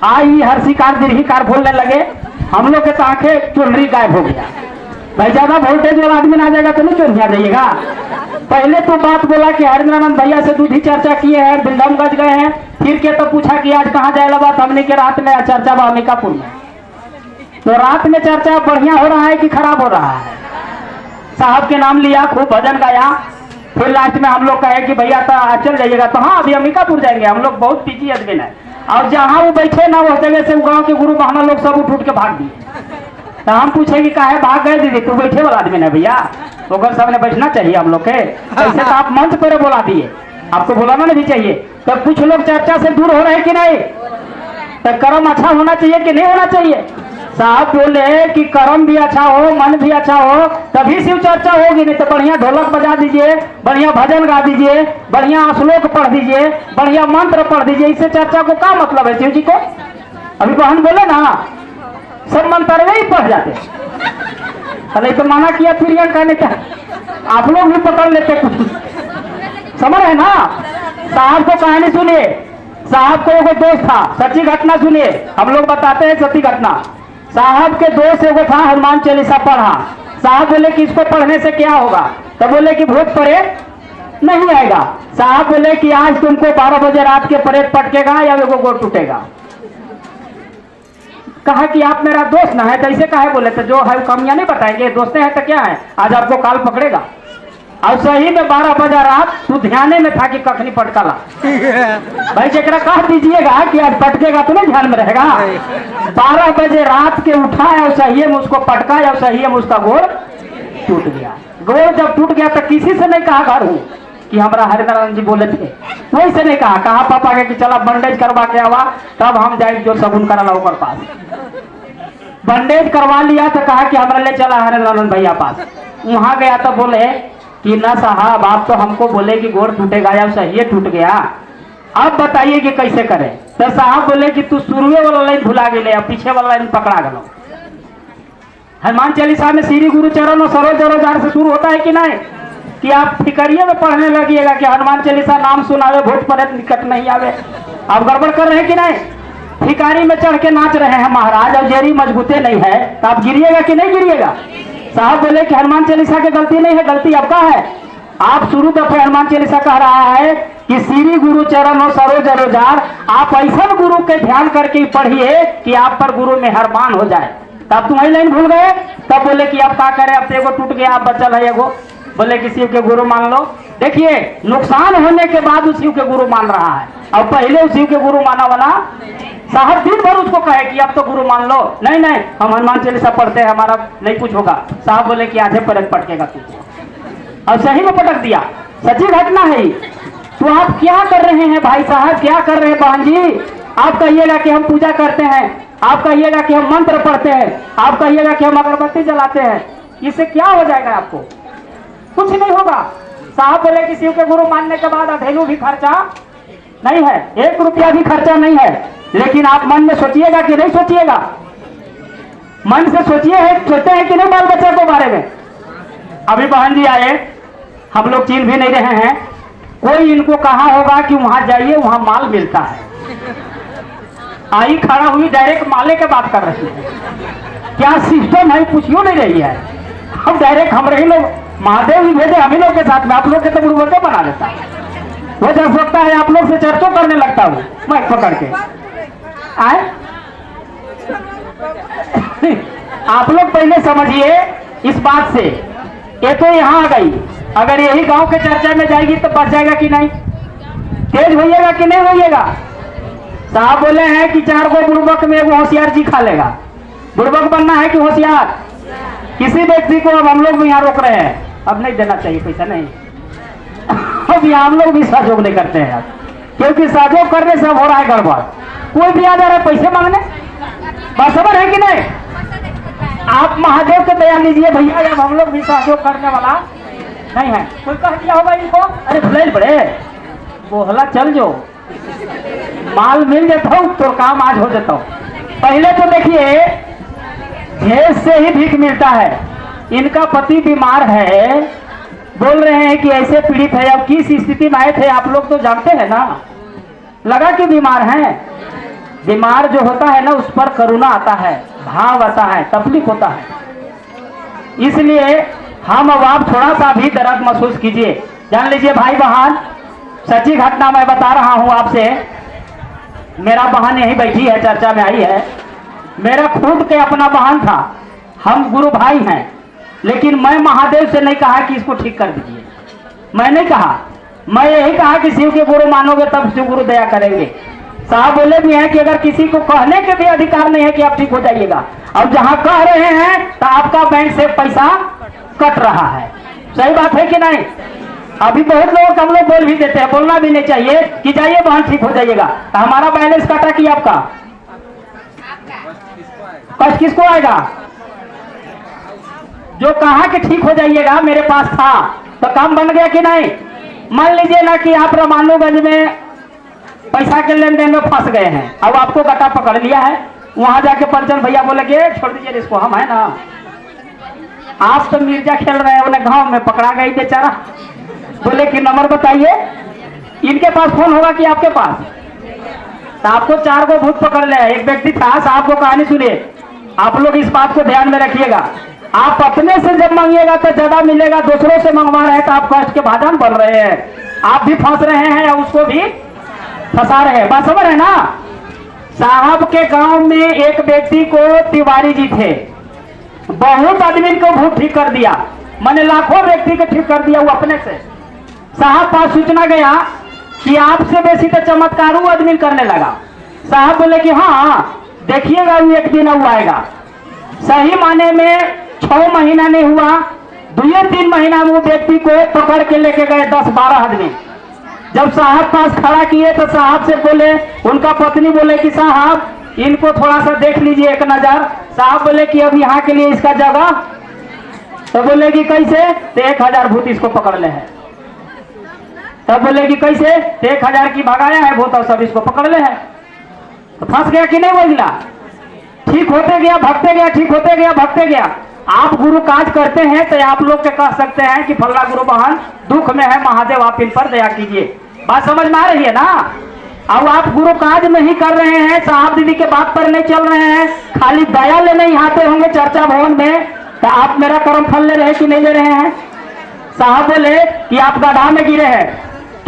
आई हर्षिकार दीर्घिकार बोलने लगे। हम लोग के तो आंखें चुनरी गायब हो गया। भाई ज्यादा वोल्टेज वाला आदमी आ जाएगा तो नहीं चुनिया जाइएगा। पहले तो बात बोला कि हरेंद्रानंद भैया से दूधी चर्चा किए हैं, बिंडमगंज गए हैं। फिर के तो पूछा कि आज कहाँ जाएगा बात? हमने के रात में चर्चा अंबिकापुर में। तो रात में चर्चा बढ़िया हो रहा है कि खराब हो रहा है? साहब के नाम लिया, खूब भजन गाया। फिर लास्ट में हम लोग कहे कि भैया तो चल जाइएगा। तो हाँ, अभी अंबिकापुर जाएंगे, हम लोग बहुत बिजी आदमी है। और जहाँ वो बैठे ना, उस जगह से गाँव के गुरु बहना लोग सब उठ के भाग दिए। तो हम पूछे कि काहे भाग गए? दीदी तू बैठे वाला आदमी ना भैया, तो घर सामने बैठना चाहिए हम लोग के। ऐसे तो आप मंच पर बोला दिए, आपको बुलाना नहीं चाहिए। तो कुछ लोग चर्चा से दूर हो रहे कि नहीं? तो कर्म अच्छा होना चाहिए कि नहीं होना चाहिए? साहब बोले कि कर्म भी अच्छा हो, मन भी अच्छा हो, तभी शिव चर्चा होगी। नहीं तो बढ़िया ढोलक बजा दीजिए, बढ़िया भजन गा दीजिए, बढ़िया श्लोक पढ़ दीजिए, बढ़िया मंत्र पढ़ दीजिए, इससे चर्चा को क्या मतलब है शिव जी को? अभी बहन बोले ना, सब मंत्र ही पढ़ जाते। अरे तो मना किया फिर यह कहने क्या, आप लोग भी पकड़ लेते कुछ, समझ है ना? साहब को कहानी सुनिए। साहब को एगो दोस्त था, सच्ची घटना सुनिए, हम लोग बताते हैं सच्ची घटना। साहब के दोस्त एगो था, हनुमान चालीसा पढ़ा। साहब बोले कि इसको पढ़ने से क्या होगा? तो बोले कि भूत प्रेत नहीं आएगा। साहब बोले कि आज तुमको 12 बजे रात के प्रेत पटकेगा या एगो गोड़ टूटेगा। कहा कि आप मेरा दोस्त ना है, तो ऐसे कहा है? बोले तो जो है कमियां नहीं बताएंगे, दोस्तें हैं तो क्या है, आज आपको काल पकड़ेगा। और सही में 12 बजे रात तू ध्यान में था कि कखनी पटकाला। भाई जरा कह दीजिएगा कि आज पटकेगा तो नहीं ध्यान में रहेगा। 12 बजे रात के उठा और सही में उसको पटका और सही में उसका गोड़ टूट गया। गोड़ जब टूट गया तो किसी से नहीं कहा घर हूँ कि हमारा हरिनारायण जी बोले थे, वही से नहीं कहा। कहा पापा के कि चला बंडेज करवा के आवा, तब हम जाए जो सगुन करा ओकर पास। बंडेज करवा लिया तो कहा कि हमारे ले चला हरिनारायण भैया पास। वहां गया तो बोले कि ना साहब आप तो हमको बोले कि गोड़ टूटेगा या सही टूट गया, अब बताइए कि कैसे करें। तो साहब बोले कि तू शुरुए वाला लाइन भुला गए और पीछे वाला लाइन पकड़ा गलो। हनुमान चालीसा में श्री गुरु चरण और सरोज रोजार से शुरू होता है कि नहीं? कि आप फिकरिए में पढ़ने लगिएगा कि हनुमान चालीसा नाम सुनावे भूत प्रेत निकट नहीं आवे। आप गड़बड़ कर रहे हैं कि नहीं? फिकारी में चढ़ के नाच रहे हैं महाराज, और जेरी मजबूते नहीं है तो आप गिरिएगा कि नहीं गिरिएगा? साहब बोले कि हनुमान चालीसा की गलती नहीं है, गलती आपका है। आप शुरू दफे हनुमान चालीसा कह रहा है कि श्री गुरु चरणों सरोज रोजार, आप ऐसा गुरु के ध्यान करके पढ़िए कि आप पर गुरु मेहरबान हो जाए। तब तुम्हारी लाइन भूल गए, तब बोले कि अब क्या करें, अब तो एगो टूट गया, अब बचल है एगो, बोले कि शिव के गुरु मान लो। देखिए नुकसान होने के बाद उस शिव के गुरु मान रहा है, और पहले उस शिव के गुरु माना वाला साहब दिन भर उसको कहे कि अब तो गुरु मान लो, नहीं नहीं हम हनुमान चालीसा पढ़ते हैं, हमारा नहीं कुछ होगा। साहब बोले कि आधे पर पटकेगा तू, और सही में पटक दिया। सच्ची घटना है। तो आप क्या कर रहे हैं भाई साहब, क्या कर रहे हैं बहन जी? आप कहिएगा कि हम पूजा करते हैं, आप कहिएगा कि हम मंत्र पढ़ते हैं, आप कहिएगा कि हम अगरबत्ती जलाते हैं, इससे क्या हो जाएगा? आपको कुछ नहीं होगा। साहब बोले कि शिव के गुरु मानने के बाद अधेलू भी खर्चा नहीं है, 1 रुपया भी खर्चा नहीं है। लेकिन आप मन में सोचिएगा कि नहीं सोचिएगा? मन से सोचते हैं कि नहीं बाल बच्चे के बारे में? अभी बहन जी आए, हम लोग चिन्ह भी नहीं रहे हैं, कोई इनको कहा होगा कि वहां जाइए वहां माल मिलता है, आई खड़ा हुई डायरेक्ट माले के बात कर रही है। क्या सिस्टम है पूछियो नहीं रही है। अब डायरेक्ट हम रही लोग महादेव भी भेजे हम ही लोग के साथ में, आप लोग के तो बुड़बके बना देता है। वो जब सोचता है आप लोग से चर्चो करने लगता हूँ मैं पकड़ के आए। आप लोग पहले समझिए इस बात से, ये तो यहाँ आ गई, अगर यही गांव के चर्चा में जाएगी तो बच जाएगा कि नहीं? तेज होइएगा कि नहीं होइएगा? साहब बोले हैं कि 4 गो बुड़बक में एगो होशियार जी खा लेगा। बुड़बक बनना है कि होशियार? किसी व्यक्ति को अब हम लोग भी यहाँ रोक रहे हैं, अब नहीं देना चाहिए पैसा, नहीं अब यहाँ हम लोग भी सहयोग नहीं करते हैं, क्योंकि सहयोग करने से हो रहा है गड़बड़। कोई भी आ जा रहा है पैसे मांगने, बराबर है कि नहीं? आप महादेव के दया लीजिए भैया, जब हम लोग भी सहयोग करने वाला नहीं है। कोई कह दिया होगा इनको, अरे भले बड़े बोहला चल जो माल मिल जाता हूँ तो काम आज हो जाता हूँ। पहले तो देखिए भेष से ही भीख मिलता है। इनका पति बीमार है, बोल रहे हैं कि ऐसे पीड़ित है, अब किस स्थिति में आए थे आप लोग तो जानते हैं ना, लगा कि बीमार हैं। बीमार जो होता है ना उस पर करुणा आता है, भाव आता है, तकलीफ होता है, इसलिए हम अब आप थोड़ा सा भी दर्द महसूस कीजिए। जान लीजिए भाई बहन, सच्ची घटना मैं बता रहा हूं आपसे। मेरा बहन यही बैठी है, चर्चा में आई है, मेरा खुद के अपना बहन था, हम गुरु भाई हैं, लेकिन मैं महादेव से नहीं कहा कि इसको ठीक कर दीजिए, मैं नहीं कहा, मैं यही कहा कि शिव के गुरु मानोगे तब शिव गुरु दया करेंगे। साहब बोले भी हैं कि अगर किसी को कहने के भी अधिकार नहीं है कि आप ठीक हो जाइएगा, अब जहां कह रहे हैं तो आपका बैंक से पैसा कट रहा है। सही बात है कि नहीं? अभी बहुत लोग हम लोग बोल भी देते हैं, बोलना भी नहीं चाहिए कि जाइए वहां ठीक हो जाइएगा, तो हमारा बैलेंस कटा कि आपका कष्ट किसको आएगा? जो कहा कि ठीक हो जाइएगा मेरे पास था तो काम बन गया कि नहीं? मान लीजिए ना कि आप रामानुगंज में पैसा के लेन देन में फंस गए हैं, अब आपको गटा पकड़ लिया है, वहां जाके पंचन भैया बोले कि छोड़ दीजिए इसको, हम है ना, आप तो मिर्जा खेल रहे हैं, उन्हें गांव में पकड़ा गई बेचारा, बोले कि नंबर बताइए, इनके पास फोन होगा कि आपके पास? तो आपको 4 गो भूत पकड़ ले। एक व्यक्ति था, साहब को कहानी सुनिए, आप लोग इस बात को ध्यान में रखिएगा। आप अपने से जब मांगिएगा तो ज्यादा मिलेगा, दूसरों से मंगवा रहे हैं तो आप कष्ट के भाजन बन रहे हैं, आप भी फंस रहे हैं और उसको भी फंसा रहे हैं। बात समझ है ना? साहब के गांव में एक व्यक्ति को तिवारी जी थे, बहुत आदमी को भूत ठीक कर दिया, मैंने लाखों व्यक्ति को ठीक कर दिया वो अपने से। साहब पास सूचना गया कि आपसे बेसी तो चमत्कार आदमी करने लगा। साहब बोले कि हाँ देखिएगा वो एक दिन वो आएगा। सही माने में 6 महीना नहीं हुआ, 2-3 महीना में वो व्यक्ति को पकड़ के लेके गए 10-12 आदमी। जब साहब पास खड़ा किए तो साहब से बोले, उनका पत्नी बोले कि साहब इनको थोड़ा सा देख लीजिए एक नजर। साहब बोले कि अब यहाँ के लिए इसका जगह, तो बोले कि कैसे? तो 1000 भूत इसको पकड़ ले है। तब बोले कि कैसे? तो 1000 की भगाया है भूत और सब इसको पकड़ ले है। तो फंस गया कि नहीं? बोला ठीक होते गया, भगते गया, ठीक होते गया, भगते गया। आप गुरु काज करते हैं तो आप लोग के कह सकते हैं कि फल्ला गुरु बहन दुख में है, महादेव आप इन पर दया कीजिए। बात समझ में आ रही है ना? अब आप गुरु काज नहीं कर रहे हैं, साहब दीदी के बात पर नहीं चल रहे हैं, खाली दया लेने ही आते होंगे चर्चा भवन में, तो आप मेरा कर्म फल ले रहे कि नहीं ले रहे हैं? साहब बोले कि आप गड्ढा में गिरे हैं,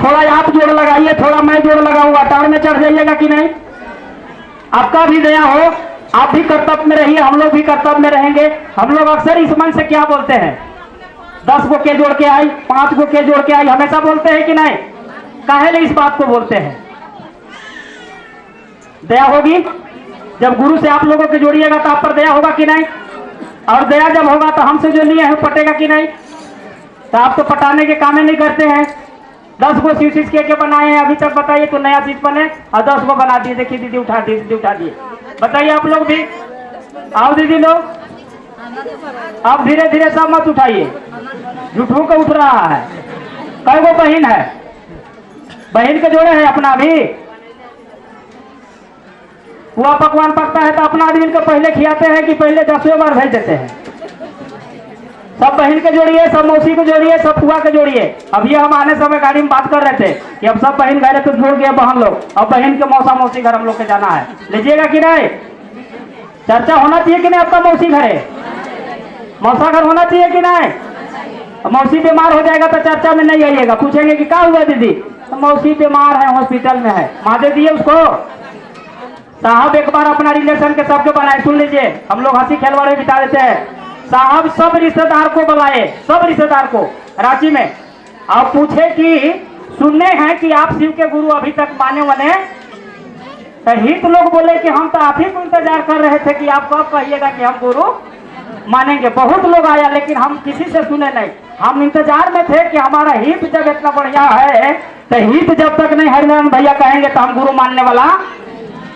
थोड़ा आप जोड़ लगाइए, थोड़ा मैं जोड़ लगाऊंगा, टाड़ में चढ़ जाइएगा कि नहीं? आपका भी दया हो, आप भी कर्तव्य में रहिए, हम लोग भी कर्तव्य में रहेंगे। हम लोग अक्सर इस मन से क्या बोलते हैं, 10 गो के जोड़ के आई, 5 गो के जोड़ के आई, हमेशा बोलते हैं कि नहीं? काहे लिए इस बात को बोलते हैं? दया होगी जब गुरु से आप लोगों के जोड़िएगा तो आप पर दया होगा कि नहीं? और दया जब होगा तो हमसे जो लिए है पटेगा कि नहीं? तो आप तो पटाने के काम नहीं करते हैं। 10 गो शीश के बनाए हैं अभी तक, बताइए तो नया चीज बने और 10 गो बना दिए। देखिए दीदी उठा दिए, दीदी उठा दिए। बताइए आप लोग भी, आओ दीदी लोग, अब धीरे धीरे सब मत उठाइए, झूठों को उठ रहा है। कई गो बहन है, बहन के जोड़े हैं अपना भी। पुआ पकवान पकता है तो अपना आदमी को पहले खिलाते हैं कि पहले 10वें बार भेज देते हैं? सब बहन के जोड़िए, सब मौसी को जोड़िए, सब पुआ के जोड़िए। अब ये हम आने समय गाड़ी में बात कर रहे थे कि अब सब बहन गए तो जोड़ गए बहन लोग, अब बहन के मौसा मौसी घर हम लोग के जाना है, लीजिएगा कि नहीं? चर्चा होना चाहिए कि नहीं? आपका मौसी घर है, मौसा घर होना चाहिए कि नहीं? मौसी बीमार हो जाएगा तो चर्चा में नहीं आइएगा, पूछेंगे कि क्या हुआ दीदी? तो मौसी बीमार है, हॉस्पिटल में है, मादे दिए उसको। साहब एक बार अपना रिलेशन के सबके बनाए, सुन लीजिए, हम लोग हंसी खेलवाड़े बिता देते हैं। साहब सब रिश्तेदार को बुलाए, सब रिश्तेदार को रांची में, और पूछे कि सुनने हैं कि आप शिव के गुरु अभी तक माने वाले? तो हित लोग बोले कि हम तो आप ही को इंतजार कर रहे थे कि आप कब कहिएगा कि हम गुरु मानेंगे। बहुत लोग आया लेकिन हम किसी से सुने नहीं, हम इंतजार में थे कि हमारा हित जब इतना बढ़िया है तो हित जब तक नहीं हरिनारायण भैया कहेंगे तो हम गुरु मानने वाला।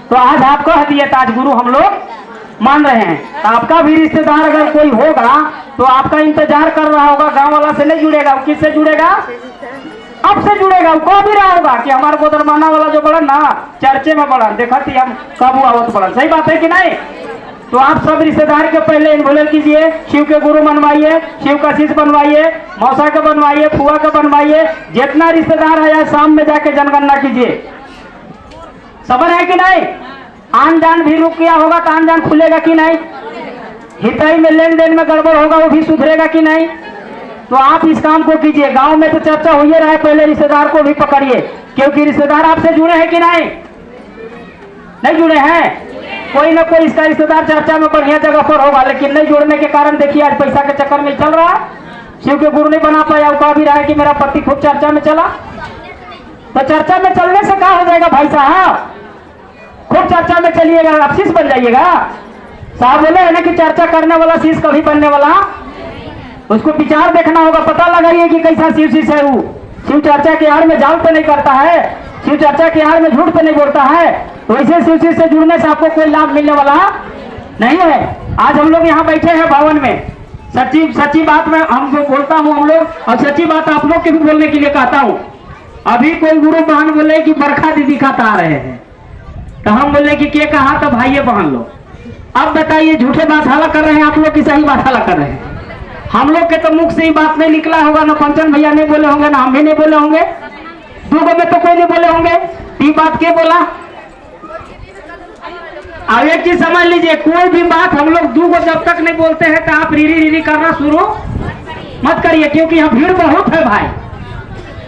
तो आज आप कह दिए तो आज गुरु हम लोग मान रहे हैं। तो आपका भी रिश्तेदार अगर कोई होगा तो आपका इंतजार कर रहा होगा, गांव वाला से नहीं जुड़ेगा, वो किससे जुड़ेगा? आपसे जुड़ेगा। वो कह भी रहा होगा कि हमारे गोदरमाना वाला जो बड़ा ना चर्चे में बड़ा, देखा थी हम कब आवत बड़ा। सही बात है कि नहीं? तो आप सब रिश्तेदार के पहले इन्वॉल्व कीजिए, शिव के गुरु बनवाइए, शिव का शीश बनवाइए, मौसा के बनवाइए, फुआ के बनवाइए, जितना रिश्तेदार आया शाम में जाके जनगणना कीजिए। समझ है कि नहीं? आन जान भी रुक गया होगा तो आन जान खुलेगा कि नहीं? हिताई में लेन देन में गड़बड़ होगा वो भी सुधरेगा कि नहीं? तो आप इस काम को कीजिए। गांव में तो चर्चा हो ही रहा है, पहले रिश्तेदार को भी पकड़िए, क्योंकि रिश्तेदार आपसे जुड़े हैं कि नहीं? नहीं जुड़े हैं? कोई ना कोई इसका रिश्तेदार चर्चा में बढ़िया जगह पर होगा, लेकिन नहीं जुड़ने के कारण देखिए आज पैसा के चक्कर में चल रहा है, शिव के गुरु नहीं बना पाया। वो कह भी रहा है कि मेरा पति खूब चर्चा में चला। तो चर्चा में चलने से क्या हो जाएगा भाई साहब? खूब चर्चा में चलिएगा, आप शीश बन जाइएगा। साहब बोले है ना कि चर्चा करने वाला शीश कभी बनने वाला, उसको विचार देखना होगा, पता लगाइए कि कैसा शिव शीश है। वो शिव चर्चा के आड़ में जाल तो नहीं करता है, शिव चर्चा के आड़ में झूठ तो नहीं बोलता है। तो ऐसे शिव शीश से जुड़ने से आपको कोई लाभ मिलने वाला नहीं है। आज हम लोग यहाँ बैठे हैं भवन में, सच्ची बात मैं हमको बोलता हूँ हम लोग, और सच्ची बात आप लोग के भी बोलने के लिए कहता हूँ। अभी कोई गुरु बहन बोले कि बरखा दीदी खाता आ रहे हैं, तो हम बोले कि क्या कहा? तो भाई ये बहन लो। अब बताइए झूठे बात हाला कर रहे हैं आप लोग की सही बात हाला कर रहे हैं? हम लोग के तो मुख से ही बात नहीं निकला होगा, ना पंचन भैया नहीं बोले होंगे, ना हम भी नहीं बोले होंगे, दूगो में तो कोई नहीं बोले होंगे। ये बात क्या बोला? अब एक चीज समझ लीजिए, कोई भी बात हम लोग दूगो जब तक नहीं बोलते हैं तो आप रीरी रीरी करना शुरू मत करिए, क्योंकि यहाँ भीड़ बहुत है भाई।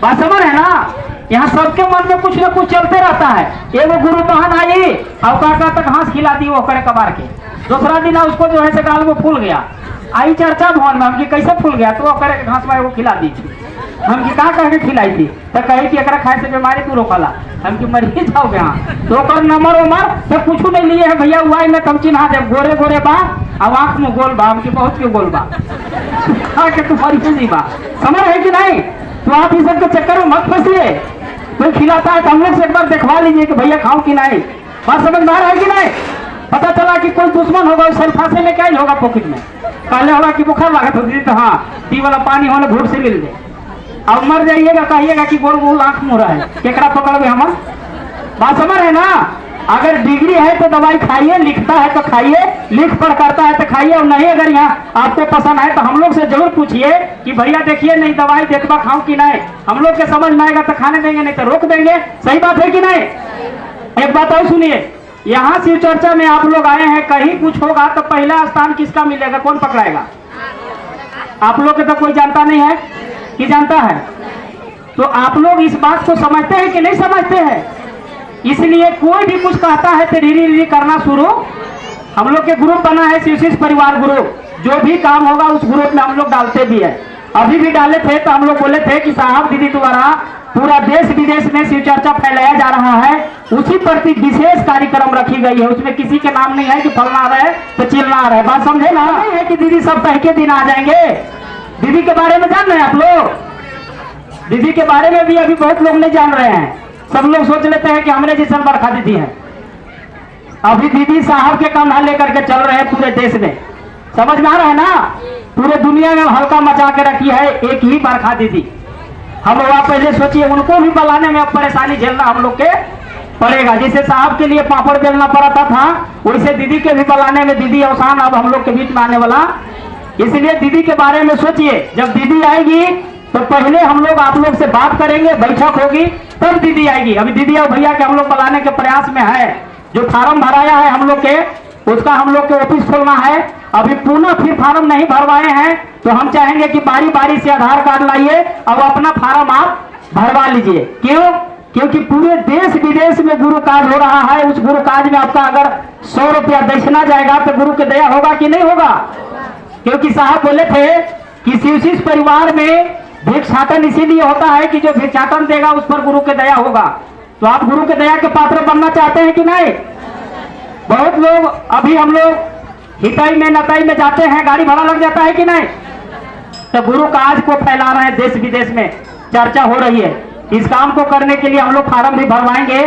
बात समझ है ना? यहाँ सबके मन में कुछ न कुछ चलते रहता है। एगो गुरु बहन आई और काका तक घास खिला दी वो करे कबार के, दूसरा दिन उसको जो है से गाल में फूल गया। आई चर्चा भवन में, हमकी कैसे फूल गया? तो करे घास में वो खिला दी थी। हमकी कहाँ कह के खिलाई थी? तो कही कि एकरा खाए से बीमारी तू रोकला, हमकी मर ही जाओगे। हाँ तो कर नंबर उमर तो कुछ नहीं लिए है भैया, हुआ में तुम चिन्हा दे, गोरे गोरे बा अब आंख में गोल बा, हमकी बहुत के गोल बा के तुम्हारी नहीं बा। समझ है कि नहीं? तो आप इस सबके चक्कर में मत फंसिए। कोई खिलाता है तो हम लोग से एक बार देखवा लीजिए कि भैया खाओ कि नहीं। बात समझदार है कि नहीं? पता चला कि कोई दुश्मन होगा उस फांसे में क्या होगा पॉकेट में, पहले होगा कि बुखार लागत होती तो हाँ टी वाला पानी होने घूट से मिल जाए, अब मर जाइएगा कहिएगा कि गोल गोल आंख मुँह है, केकड़ा पकड़ हम। बात समझ है ना? अगर डिग्री है तो दवाई खाइए, लिखता है तो खाइए, लिख पढ़ करता है तो खाइए, और नहीं अगर यहाँ आपको पसंद है तो हम लोग से जरूर पूछिए कि भैया देखिए नहीं दवाई देखबा खाऊं कि नहीं। हम लोग के समझ में आएगा तो खाने देंगे, नहीं तो रोक देंगे। सही बात है कि नहीं? एक बात और सुनिए, यहाँ शिव चर्चा में आप लोग आए हैं, कहीं कुछ होगा तो पहला स्थान किसका मिलेगा? कौन पकड़ाएगा? आप लोग के तो कोई जानता नहीं है कि जानता है? तो आप लोग इस बात को समझते हैं कि नहीं समझते हैं? इसलिए कोई भी कुछ कहता है तो धीरे धीरे करना शुरू। हम लोग के ग्रुप बना है शिवशिष परिवार ग्रुप, जो भी काम होगा उस ग्रुप में हम लोग डालते भी है। अभी भी डाले थे तो हम लोग बोले थे कि साहब दीदी द्वारा पूरा देश विदेश में शिव चर्चा फैलाया जा रहा है, उसी प्रति विशेष कार्यक्रम रखी गई है। उसमें किसी के नाम नहीं है कि फलना आ रहा है तो चिलना आ रहा है। बात समझे ना? नहीं है कि दीदी सब कह के दिन आ जाएंगे। दीदी के बारे में जान रहे हैं आप लोग? दीदी के बारे में भी अभी बहुत लोग नहीं जान रहे हैं। सब लोग सोच लेते हैं कि हमने जिस बरखा दीदी है। अभी दीदी साहब के कंधा लेकर के चल रहे हैं पूरे देश में। समझ में आ रहा है ना? पूरे दुनिया में हल्का मचा के रखी है एक ही बरखा दीदी। हम लोग पहले सोचिए, उनको भी बुलाने में अब परेशानी झेलना हम लोग के पड़ेगा। जैसे साहब के लिए पापड़ बेलना पड़ता था, वैसे दीदी के भी बुलाने में दीदी अवसान अब हम लोग के बीच में आने वाला। इसलिए दीदी के बारे में सोचिए, जब दीदी आएगी तो पहले हम लोग आप लोग से बात करेंगे, बैठक होगी, तब दीदी आएगी। अभी दीदी और भैया के हम लोग बुलाने के प्रयास में है। जो फार्म भराया है हम लोग के, उसका हम लोग के ऑफिस खोलना है। अभी पुनः फिर फार्म नहीं भरवाए हैं तो हम चाहेंगे कि बारी बारी से आधार कार्ड लाइए और अपना फार्म आप भरवा लीजिए। क्यों? क्योंकि पूरे देश विदेश में गुरु काज हो रहा है। उस गुरु काज में आपका अगर 100 रुपया दक्षिणा जाएगा तो गुरु की दया होगा कि नहीं होगा? क्योंकि साहब बोले थे कि शिवशिष परिवार में भिक्षाटन इसीलिए होता है कि जो भिक्षाटन देगा उस पर गुरु की दया होगा। तो आप गुरु के दया के पात्र बनना चाहते हैं कि नहीं? बहुत लोग अभी हम लोग हिताई में नताई में जाते हैं, गाड़ी भाड़ा लग जाता है कि नहीं? तो गुरु काज को फैला रहे हैं, देश विदेश में चर्चा हो रही है। इस काम को करने के लिए हम लोग फार्म भी भरवाएंगे।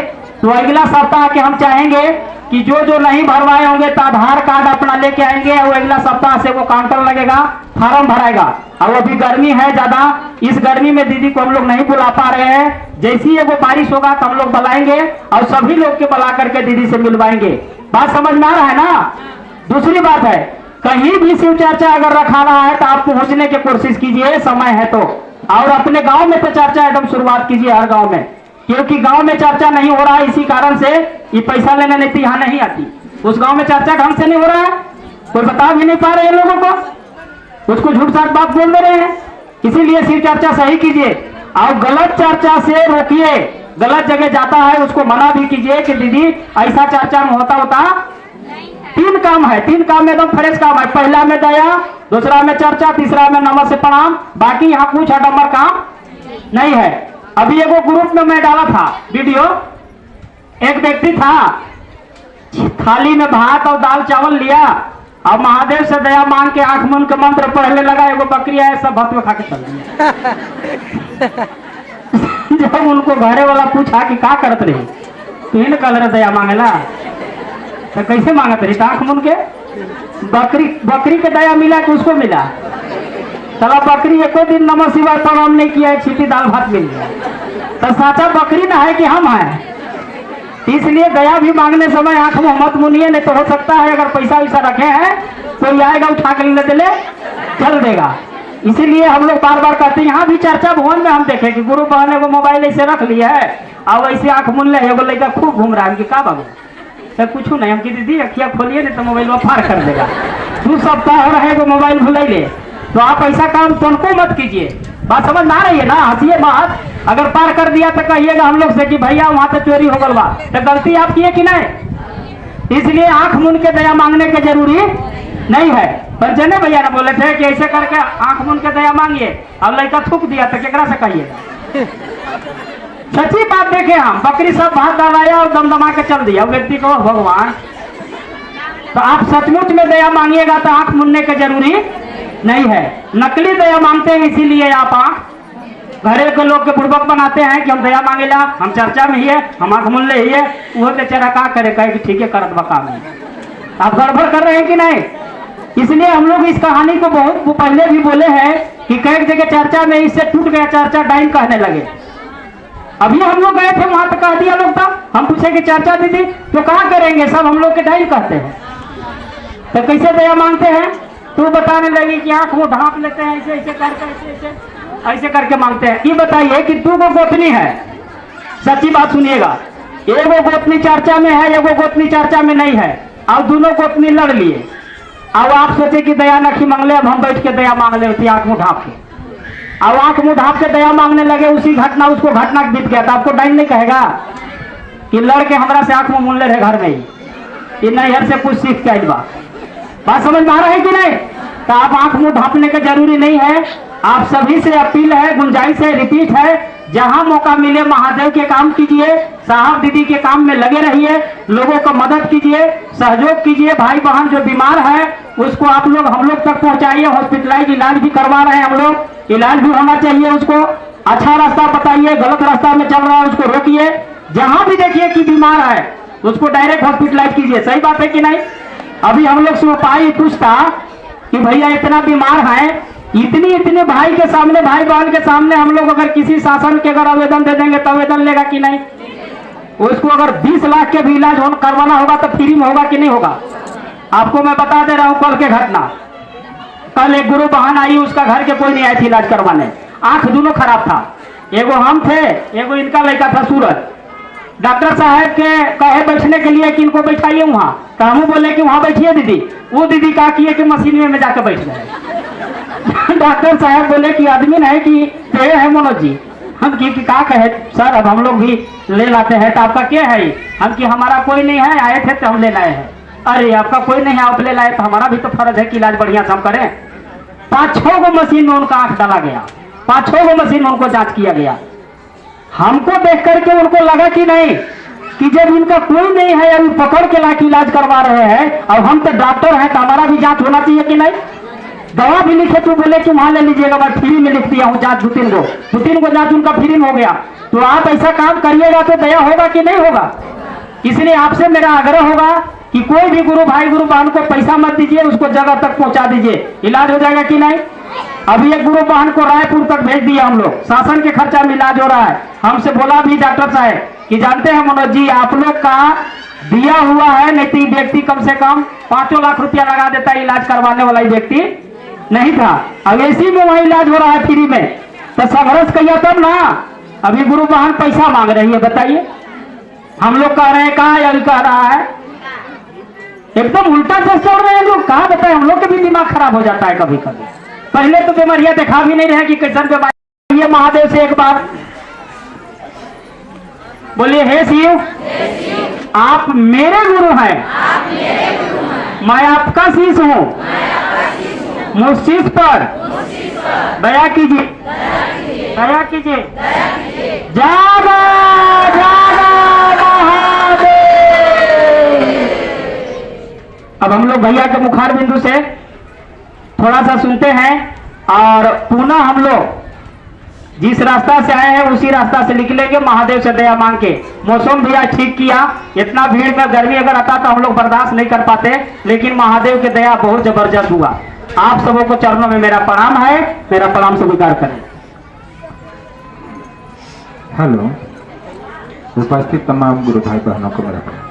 तो अगला सप्ताह के हम चाहेंगे कि जो नहीं भरवाए होंगे तो आधार कार्ड अपना लेके आएंगे और अगला सप्ताह से वो काउंटर लगेगा, फार्म भराएगा। और अभी गर्मी है ज्यादा, इस गर्मी में दीदी को हम लोग नहीं बुला पा रहे हैं। जैसे ही वो बारिश होगा तो हम लोग बुलाएंगे और सभी लोग के बुला करके दीदी से मिलवाएंगे। बात समझ में आ रहा है ना? दूसरी बात है, कहीं भी शिव चर्चा अगर रखा रहा है तो आप पहुंचने की कोशिश कीजिए, समय है तो। और अपने गांव में तो चर्चा एकदम शुरुआत कीजिए, हर गांव में। क्योंकि गांव में चर्चा नहीं हो रहा है, इसी कारण से ये पैसा लेने नहीं यहाँ नहीं आती। उस गांव में चर्चा ढंग से नहीं हो रहा है, कोई बता भी नहीं पा रहे हैं लोगों को, उसको झूठ साठ बात बोल दे रहे हैं। इसीलिए शिव चर्चा सही कीजिए और गलत चर्चा से रोकिए। गलत जगह जाता है उसको मना भी कीजिए कि दीदी ऐसा चर्चा में होता 3 काम है, 3 काम में एकदम फ्रेश काम है। पहला में दया, दूसरा में चर्चा, तीसरा में नमः से प्रणाम। बाकी यहाँ कुछ अडम्बर काम नहीं है। अभी एगो ग्रुप में मैं डाला था वीडियो, एक व्यक्ति था थाली में भात और दाल चावल लिया और महादेव से दया मांग के आंख मूंद के मंत्र पढ़ने लगा। एगो बकरी आया, सब भात में खा के चल दिया। जब उनको घरे वाला पूछा कि का करत रही, तो इन कल रहे दया मांगेला तो कैसे मांगत रही? आंख मूंद के। बकरी के दया मिला कि उसको मिला? चला बकरी एको दिन नमः शिवाय प्रणाम नहीं किया, एक सीटी दाल भात मिल गया। तो साचा बकरी ना है कि हम हैं। इसलिए दया भी मांगने समय आंख में मत मुनिए, नहीं तो हो सकता है अगर पैसा वैसा रखे हैं तो आएगा उठा के ले चल देगा। इसीलिए हम लोग बार बार कहते हैं, यहाँ भी चर्चा भवन में हम देखे कि गुरु बहन एगो मोबाइल ऐसे रख लिया है और ऐसे आंख मुन ले, एगो लड़का खूब घूम रहा है कि का बाबू सर कुछ नहीं। हम की दीदी अखिया खोलिए नहीं तो मोबाइल में फाड़ कर देगा। 2 सप्ताह हो रहे हैं मोबाइल भुलाई ले। तो आप ऐसा काम तुमको मत कीजिए। बात समझ में आ रही है ना? हंसिए बात। अगर पार कर दिया तो कहिएगा हम लोग से कि भैया वहां तो चोरी हो गल बा, तो गलती आप किए कि नहीं? इसलिए आंख मूंद के दया मांगने के जरूरी नहीं है। पर जने भैया ने बोले थे कि ऐसे करके आंख मूंद के दया मांगिए, अब लड़का थूक दिया तो केकरा से कहिएगा? सच्ची बात देखे हम, बकरी सब भात डालाया और दमदमा के चल दिया व्यक्ति को भगवान। तो आप सचमुच में दया मांगिएगा तो आंख मूंदने के जरूरी नहीं है। नकली दया मांगते हैं, इसीलिए आप आंख घरे के लोग के बुड़बक बनाते हैं कि हम दया मांगेला, हम चर्चा में ही है, हम आंख मूंद ले ही है। वो बेचारा का करे, कहे कि ठीक है करत बका में। आप गड़बड़ कर रहे हैं कि नहीं? इसलिए हम लोग इस कहानी को बहुत पहले भी बोले हैं कि कई जगह चर्चा में इससे टूट गया, चर्चा डाइन कहने लगे। अभी हम लोग गए थे वहां तक कह दिया लोग था, हम पूछे कि चर्चा दीदी तो कहाँ करेंगे, सब हम लोग के डाइन कहते हैं। तो कैसे दया मांगते हैं? तो बताने लगी कि आंख वो ढांप लेते हैं, ऐसे ऐसे करके ऐसे करके मांगते हैं। ये बताइए कि 2 गो गोतनी है, सच्ची बात सुनिएगा, एगो गोतनी चर्चा में है, एगो गोतनी चर्चा में नहीं है, और दोनों गोतनी लड़ लिए। अब आप सोचे कि दया नखी मांग ले, अब हम बैठ के दया मांग ले आंख में ढांप के। अब आंख मुंह ढांप के दया मांगने लगे, उसी घटना उसको घटना बीत गया, तो आपको डाइन नहीं कहेगा कि लड़के हमरा से आंख मुंह मूलने रहे घर में ही, कि नैहर से कुछ सीख के आइल बा। बात समझ में आ रहा है कि नहीं? तो आप आंख मुंह ढांपने के जरूरी नहीं है। आप सभी से अपील है, गुंजाइश है, रिपीट है, जहां मौका मिले महादेव के काम कीजिए, साहब दीदी के काम में लगे रहिए, लोगों को मदद कीजिए, सहयोग कीजिए। भाई बहन जो बीमार है उसको आप लोग हम लोग तक पहुंचाइए। हॉस्पिटलाइज इलाज भी करवा रहे हैं हम लोग, इलाज भी होना चाहिए। उसको अच्छा रास्ता बताइए, गलत रास्ता में चल रहा है उसको रोकिए। जहां भी देखिए कि बीमार है उसको डायरेक्ट हॉस्पिटलाइज कीजिए। सही बात है कि नहीं? अभी हम लोग से उपाय पूछता कि भैया इतना बीमार है, इतने भाई के सामने, भाई बहन के सामने हम लोग अगर किसी शासन के अगर आवेदन दे देंगे तो आवेदन लेगा कि नहीं? उसको अगर 20 लाख के भी इलाज करवाना होगा तो फ्री में होगा कि नहीं होगा? आपको मैं बता दे रहा हूं कल के घटना। कल एक गुरु बहन आई, उसका घर के कोई नहीं आई थी इलाज करवाने, आंख दोनों खराब था। एगो हम थे, एगो इनका लड़का था सूरज। डॉक्टर साहब के कहे बैठने के लिए कि इनको बैठाइए वहां, तो हम बोले कि वहां बैठिए दीदी। वो दीदी कहा किए कि मशीन में जाकर बैठ गए। डॉक्टर साहब बोले कि आदमी है कि पेड़ है मनोज जी। हम की क्या कहे सर, अब हम लोग भी ले लाते हैं, तो आपका क्या है? हम कि हमारा कोई नहीं है, आए थे तो हम ले लाए हैं। अरे आपका कोई नहीं है, आप ले लाए तो हमारा भी तो फर्ज है कि इलाज बढ़िया से हम करें। 5-6 गो मशीन में उनका आंख डाला गया, 5-6 गो मशीन में उनको जांच किया गया। हमको देख करके उनको लगा कि नहीं कि जब इनका कोई नहीं है, अभी पकड़ के लाके इलाज करवा रहे हैं, अब हम तो डॉक्टर हैं तो हमारा भी जांच होना चाहिए कि नहीं? दवा भी लिखे तो बोले कि वहां ले लीजिएगा, मैं फ्री में लिख दिया हूं जांच, 2-3 गो जांच उनका फ्री में हो गया। तो आप ऐसा काम करिएगा तो दया होगा कि नहीं होगा? इसलिए आपसे मेरा आग्रह होगा कि कोई भी गुरु भाई गुरु बहन को पैसा मत दीजिए, उसको जगह तक पहुंचा दीजिए, इलाज हो जाएगा कि नहीं? अभी एक गुरु बहन को रायपुर तक भेज दिया हम लोग, शासन के खर्चा में इलाज हो रहा है। हमसे बोला भी डॉक्टर साहब कि जानते हैं मनोज जी, आप लोग का दिया हुआ है, नहीं तो व्यक्ति कम से कम 5 लाख रुपया लगा देता है, इलाज करवाने वाला व्यक्ति नहीं था। अब इसी में वही इलाज हो रहा है फ्री में, तो संघर्ष किया तब ना। अभी गुरु बहन पैसा मांग रही है, बताइए हम लोग कह रहे हैं कहा, या कह रहा है एकदम उल्टा से चल रहे हैं लोग। कहा बताए, हम लोग का भी दिमाग खराब हो जाता है कभी कभी। पहले तो बीमारियां दिखा भी नहीं रहे कि कैसन बीमारी। ये महादेव से एक बार बोलिए, हे शिव आप मेरे गुरु हैं, मैं आपका शीश हूं, मुझ शीश पर दया कीजिए, दया कीजिए। जागा जागा महादेव। अब हम लोग भैया के मुखार बिंदु से थोड़ा सा सुनते हैं और पुनः हम लोग जिस रास्ता से आए हैं उसी रास्ता से निकलेंगे, महादेव से दया मांग के। मौसम भी आज ठीक किया, इतना भीड़ में गर्मी अगर आता तो हम लोग बर्दाश्त नहीं कर पाते, लेकिन महादेव की दया बहुत जबरदस्त हुआ। आप सबों को चरणों में मेरा प्रणाम है, मेरा प्रणाम स्वीकार करें। हेलो, उपस्थित तमाम गुरु भाई बहनों को मेरा प्रणाम।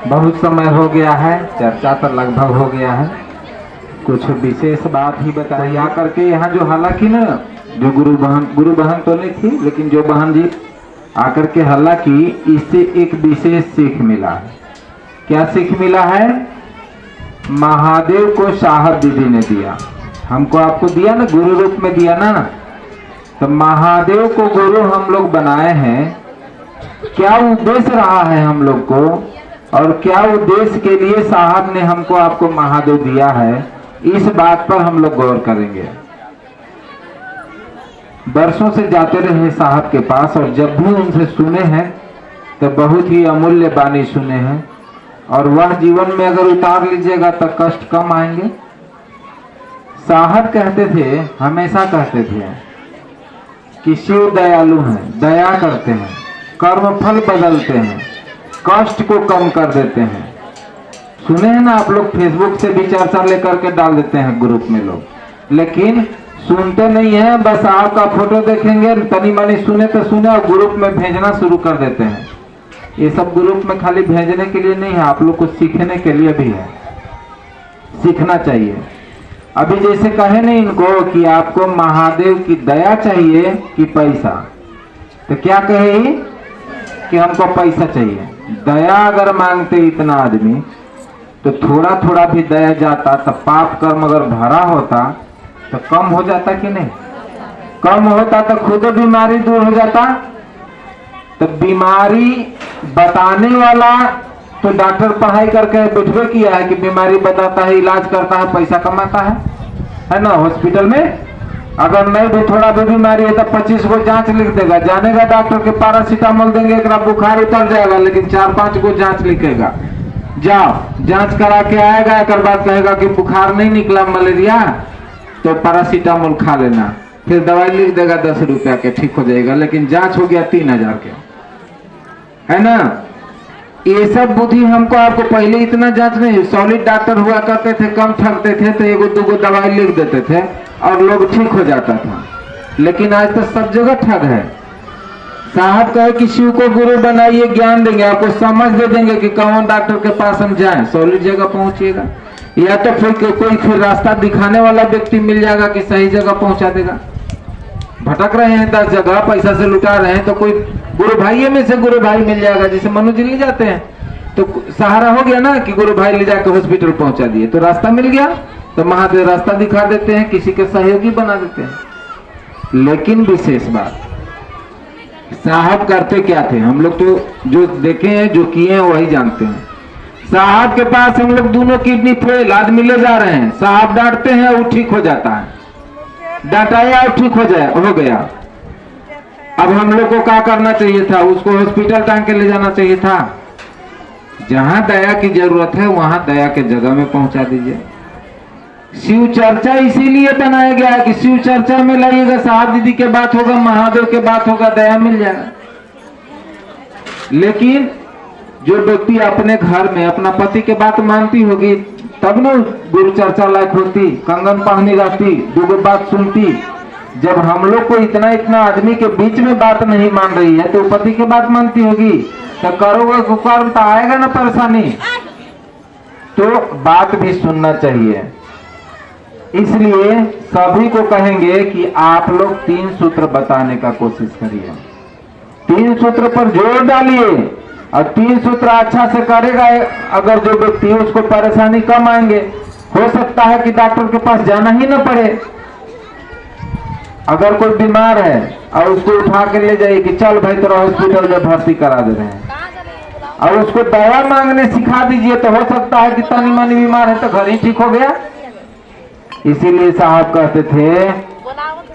बहुत समय हो गया है, चर्चा तो लगभग हो गया है, कुछ विशेष बात ही बताइए आकर के यहाँ। जो हालांकि ना जो गुरु बहन तो नहीं थी, लेकिन जो बहन जी आकर के हल्ला की, इससे एक विशेष सीख मिला है। क्या सीख मिला है? महादेव को साहब दीदी ने दिया, हमको आपको दिया ना, गुरु रूप में दिया ना, तो महादेव को गुरु हम लोग बनाए हैं। क्या उद्देश्य रहा है हम लोग को, और क्या उद्देश्य के लिए साहब ने हमको आपको महादेव दिया है, इस बात पर हम लोग गौर करेंगे। वर्षों से जाते रहे साहब के पास, और जब भी उनसे सुने हैं तो बहुत ही अमूल्य बानी सुने हैं, और वह जीवन में अगर उतार लीजिएगा तो कष्ट कम आएंगे। साहब कहते थे, हमेशा कहते थे कि शिव दयालु हैं, दया करते हैं, कर्म फल बदलते हैं, कष्ट को कम कर देते हैं। सुने हैं ना आप लोग, फेसबुक से भी चर्चा लेकर के डाल देते हैं ग्रुप में लोग, लेकिन सुनते नहीं है। बस आपका फोटो देखेंगे, तनी मनी सुने तो सुने, और ग्रुप में भेजना शुरू कर देते हैं। ये सब ग्रुप में खाली भेजने के लिए नहीं है, आप लोग को सीखने के लिए भी है, सीखना चाहिए। अभी जैसे कहे नहीं इनको कि आपको महादेव की दया चाहिए कि पैसा, तो क्या कहे कि हमको पैसा चाहिए। दया अगर मांगते इतना आदमी, तो थोड़ा थोड़ा भी दया जाता, तो पाप कर्म अगर भरा होता तो कम हो जाता कि नहीं? कम होता तो खुद बीमारी दूर हो जाता। तो बीमारी बताने वाला तो डॉक्टर पढ़ाई करके बैठवे किया है कि बीमारी बताता है, इलाज करता है, पैसा कमाता है ना। हॉस्पिटल में अगर नहीं भी थोड़ा भी बीमारी है तो 25 को जांच लिख देगा, जानेगा डॉक्टर के, पैरासीटामोल देंगे, एक बुखार उतर जाएगा, लेकिन 4-5 को जांच लिखेगा। जाओ जांच करा के आएगा, एक बाद कहेगा कि बुखार नहीं निकला, मलेरिया, तो पैरासीटामोल खा लेना, फिर दवाई लिख देगा 10 रुपया के, ठीक हो जाएगा, लेकिन जांच हो गया 3000 के, है ना। ये सब बुद्धि हमको आपको पहले इतना जांच नहीं, सॉलिड डॉक्टर हुआ करते थे, कम ठगते थे तो 1-2 दवाई लिख देते थे और लोग ठीक हो जाता था। लेकिन आज तो सब जगह ठग है। साहब कहे कि शिव को गुरु बनाइए, ज्ञान देंगे, आपको समझ दे देंगे कि कौन डॉक्टर के पास हम जाएं, सॉलिड जगह पहुंचिएगा, या तो फिर कोई फिर रास्ता दिखाने वाला व्यक्ति मिल जाएगा कि सही जगह पहुंचा देगा। भटक रहे हैं 10 जगह, पैसा से लुटा रहे हैं, तो कोई गुरु भाई में से गुरु भाई मिल जाएगा, जैसे मनु जी ले जाते हैं तो सहारा हो गया ना कि गुरु भाई ले जाकर हॉस्पिटल पहुंचा दिए, तो रास्ता मिल गया, तो महादेव रास्ता दिखा देते हैं, किसी के सहयोगी बना देते हैं। लेकिन विशेष बात, साहब करते क्या थे, हम लोग तो जो देखे हैं, जो किए हैं वही जानते हैं। साहब के पास हम लोग दोनों किडनी फेल, आदमी ले जा रहे हैं, साहब डांटते हैं, वो ठीक हो जाता है, डांटाया और ठीक हो गया। अब हम लोग को क्या करना चाहिए था, उसको हॉस्पिटल टांग के ले जाना चाहिए था। जहां दया की जरूरत है वहां दया के जगह में पहुंचा दीजिए। शिव चर्चा इसीलिए बनाया गया है कि शिव चर्चा में लाइएगा, साहब दीदी के बात होगा, महादेव के बात होगा, दया मिल जाएगा। लेकिन जो व्यक्ति अपने घर में अपना पति के बात मानती होगी तब न गुरु चर्चा लायक होती, कंगन पहनी रहती, 2 बात सुनती। जब हम लोग को इतना आदमी के बीच में बात नहीं मान रही है तो पति की बात मानती होगी, तो करोगे कुकर तो आएगा ना परेशानी। तो बात भी सुनना चाहिए। इसलिए सभी को कहेंगे कि आप लोग 3 सूत्र बताने का कोशिश करिए, 3 सूत्र पर जोर डालिए, और 3 सूत्र अच्छा से करेगा अगर जो व्यक्ति है उसको परेशानी कम आएंगे। हो सकता है कि डॉक्टर के पास जाना ही ना पड़े। अगर कोई बीमार है और उसको उठा के ले जाइए कि चल भाई तेरा हॉस्पिटल में भर्ती करा दे रहे हैं, और उसको दवा मांगने सिखा दीजिए, तो हो सकता है कि तनी मनी बीमार है तो घर ही ठीक हो गया। इसीलिए साहब कहते थे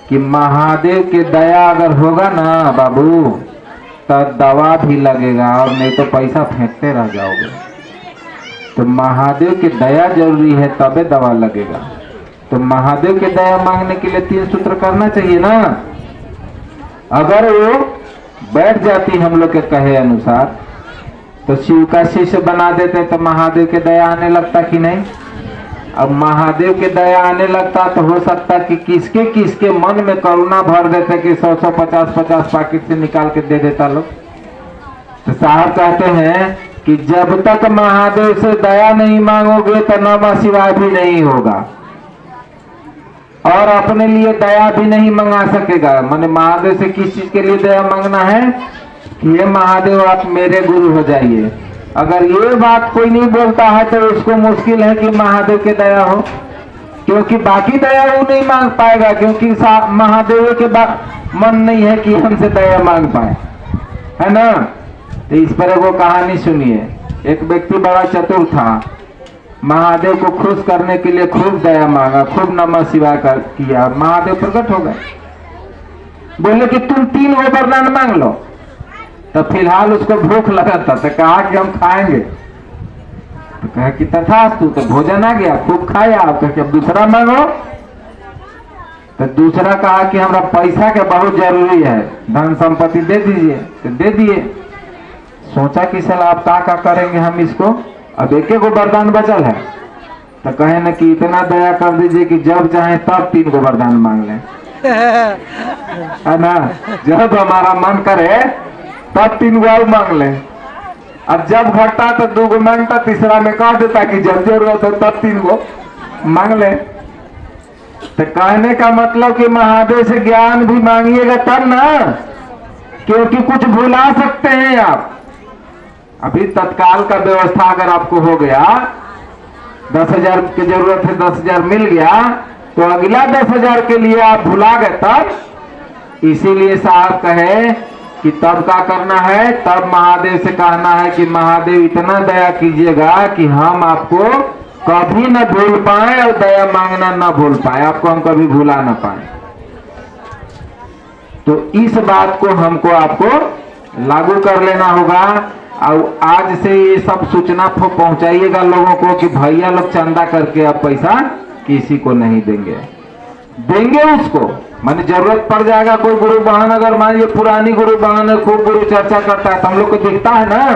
कि महादेव के दया अगर होगा ना बाबू, तब दवा भी लगेगा, और नहीं तो पैसा फेंकते रह जाओगे। तो महादेव की दया जरूरी है, तबे दवा लगेगा। तो महादेव के दया मांगने के लिए 3 सूत्र करना चाहिए ना। अगर वो बैठ जाती हम लोग के कहे अनुसार, तो शिव का शिष्य बना देते तो महादेव के दया आने लगता कि नहीं। अब महादेव के दया आने लगता तो हो सकता कि किसके किसके मन में करुणा भर देते कि 100-100, 50-50 पैकेट से निकाल के दे देता लोग। तो साहब कहते हैं कि जब तक महादेव से दया नहीं मांगोगे तो नमः शिवाय भी नहीं होगा, और अपने लिए दया भी नहीं मंगा सकेगा। माने महादेव से किस चीज के लिए दया मांगना है कि ये महादेव आप मेरे गुरु हो जाइए। अगर ये बात कोई नहीं बोलता है तो उसको मुश्किल है कि महादेव के दया हो, क्योंकि बाकी दया वो नहीं मांग पाएगा, क्योंकि महादेव के मन नहीं है कि हमसे दया मांग पाए, है ना। तो इस पर वो कहानी सुनिए। एक व्यक्ति बड़ा चतुर था, महादेव को खुश करने के लिए खूब दया मांगा, खूब नमः शिवाय किया, महादेव प्रकट हो गए। बोले कि तुम 3 वरदान मांग लो। तो फिलहाल उसको भूख लगा था, तो कहा कि हम खाएंगे। तो कहा कि तथास्तु, तो भोजन आ गया, खूब खाया। अब दूसरा मांगो। तो दूसरा कहा कि हमरा पैसा के बहुत जरूरी है, धन संपत्ति दे दीजिए। तो दे दिए। सोचा कि साला आप का करेंगे हम इसको, अब एक वरदान बचल है। तो कहे न कि इतना दया कर दीजिए कि जब चाहे तब 3 वरदान मांग लें, है ना। जब हमारा मन करे तब 3 मांग लें। अब जब घटता तो 2 मांगता, तीसरा में कह देता कि जब जरूरत हो तब 3 मांग ले। तो कहने का मतलब कि महादेव से ज्ञान भी मांगिएगा तब ना, क्योंकि कुछ भुला सकते हैं आप। अभी तत्काल का व्यवस्था अगर आपको हो गया, 10,000 की जरूरत है, 10,000 मिल गया, तो अगला 10,000 के लिए आप भुला गए तब। इसीलिए साहब कहे कि तब क्या करना है, तब महादेव से कहना है कि महादेव इतना दया कीजिएगा कि हम आपको कभी न भूल पाए और दया मांगना न भूल पाए, आपको हम कभी भूला न पाए। तो इस बात को हमको आपको लागू कर लेना होगा। और आज से ये सब सूचना पहुंचाइएगा लोगों को कि भैया लोग चंदा करके अब पैसा किसी को नहीं देंगे, देंगे उसको माने जरूरत पड़ जाएगा। कोई गुरु बहन अगर मान लीजिए पुरानी गुरु बहन है, खूब गुरु चर्चा करता है, तो हम लोग को दिखता है ना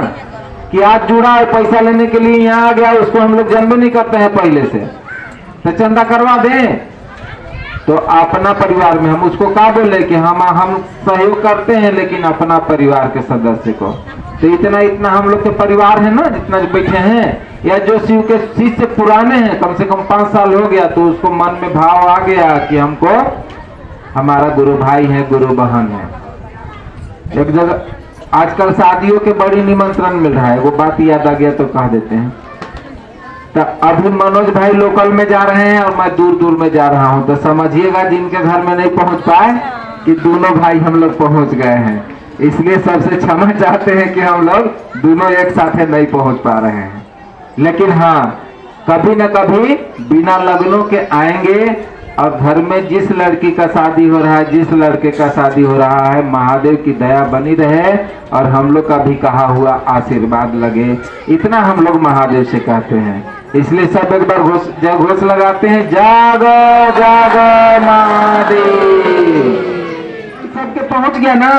कि आज जुड़ा है पैसा लेने के लिए यहाँ आ गया, उसको हम लोग जन्म नहीं करते हैं पहले से, तो चंदा करवा दें। तो अपना परिवार में हम उसको क्या बोले कि हम सहयोग करते हैं, लेकिन अपना परिवार के सदस्य को। तो इतना हम लोग के परिवार है ना, जितना जो बैठे हैं, या जो शिव के शिष्य पुराने हैं, कम से कम 5 साल हो गया, तो उसको मन में भाव आ गया कि हमको हमारा गुरु भाई है, गुरु बहन है। एक जगह आजकल शादियों के बड़ी निमंत्रण मिल रहा है, वो बात याद आ गया तो कह देते हैं। तो अभी मनोज भाई लोकल में जा रहे हैं और मैं दूर दूर में जा रहा हूं, तो समझिएगा जिनके घर में नहीं पहुंच पाए कि दोनों भाई हम लोग पहुंच गए हैं। इसलिए सबसे क्षमा चाहते हैं कि हम लोग दोनों एक साथ नहीं पहुंच पा रहे हैं। लेकिन हाँ, कभी न कभी बिना लग्नों के आएंगे। और घर में जिस लड़की का शादी हो रहा है, जिस लड़के का शादी हो रहा है, महादेव की दया बनी रहे और हम लोग का भी कहा हुआ आशीर्वाद लगे, इतना हम लोग महादेव से कहते हैं। इसलिए सब एक बार घोष लगाते हैं, जाग जाग महादेव। सबके पहुंच गया ना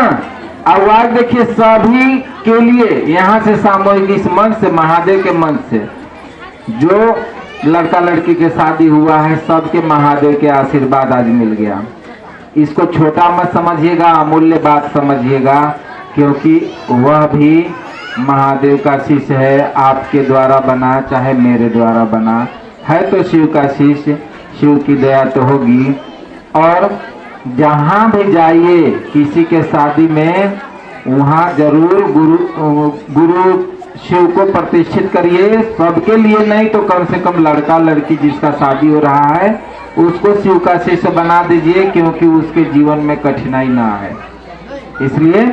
आवाज। देखिए सभी के लिए यहाँ से सामूहिक इस मंच से, महादेव के मंच से, जो लड़का लड़की के शादी हुआ है, सबके महादेव के आशीर्वाद आज मिल गया। इसको छोटा मत समझिएगा, अमूल्य बात समझिएगा, क्योंकि वह भी महादेव का शिष्य है, आपके द्वारा बना चाहे मेरे द्वारा बना है, तो शिव का शिष्य, शिव की दया तो होगी। और जहाँ भी जाइए किसी के शादी में, वहाँ जरूर गुरु शिव को प्रतिष्ठित करिए। सबके लिए नहीं तो कम से कम लड़का लड़की जिसका शादी हो रहा है उसको शिव का शिष्य बना दीजिए, क्योंकि उसके जीवन में कठिनाई ना आए। इसलिए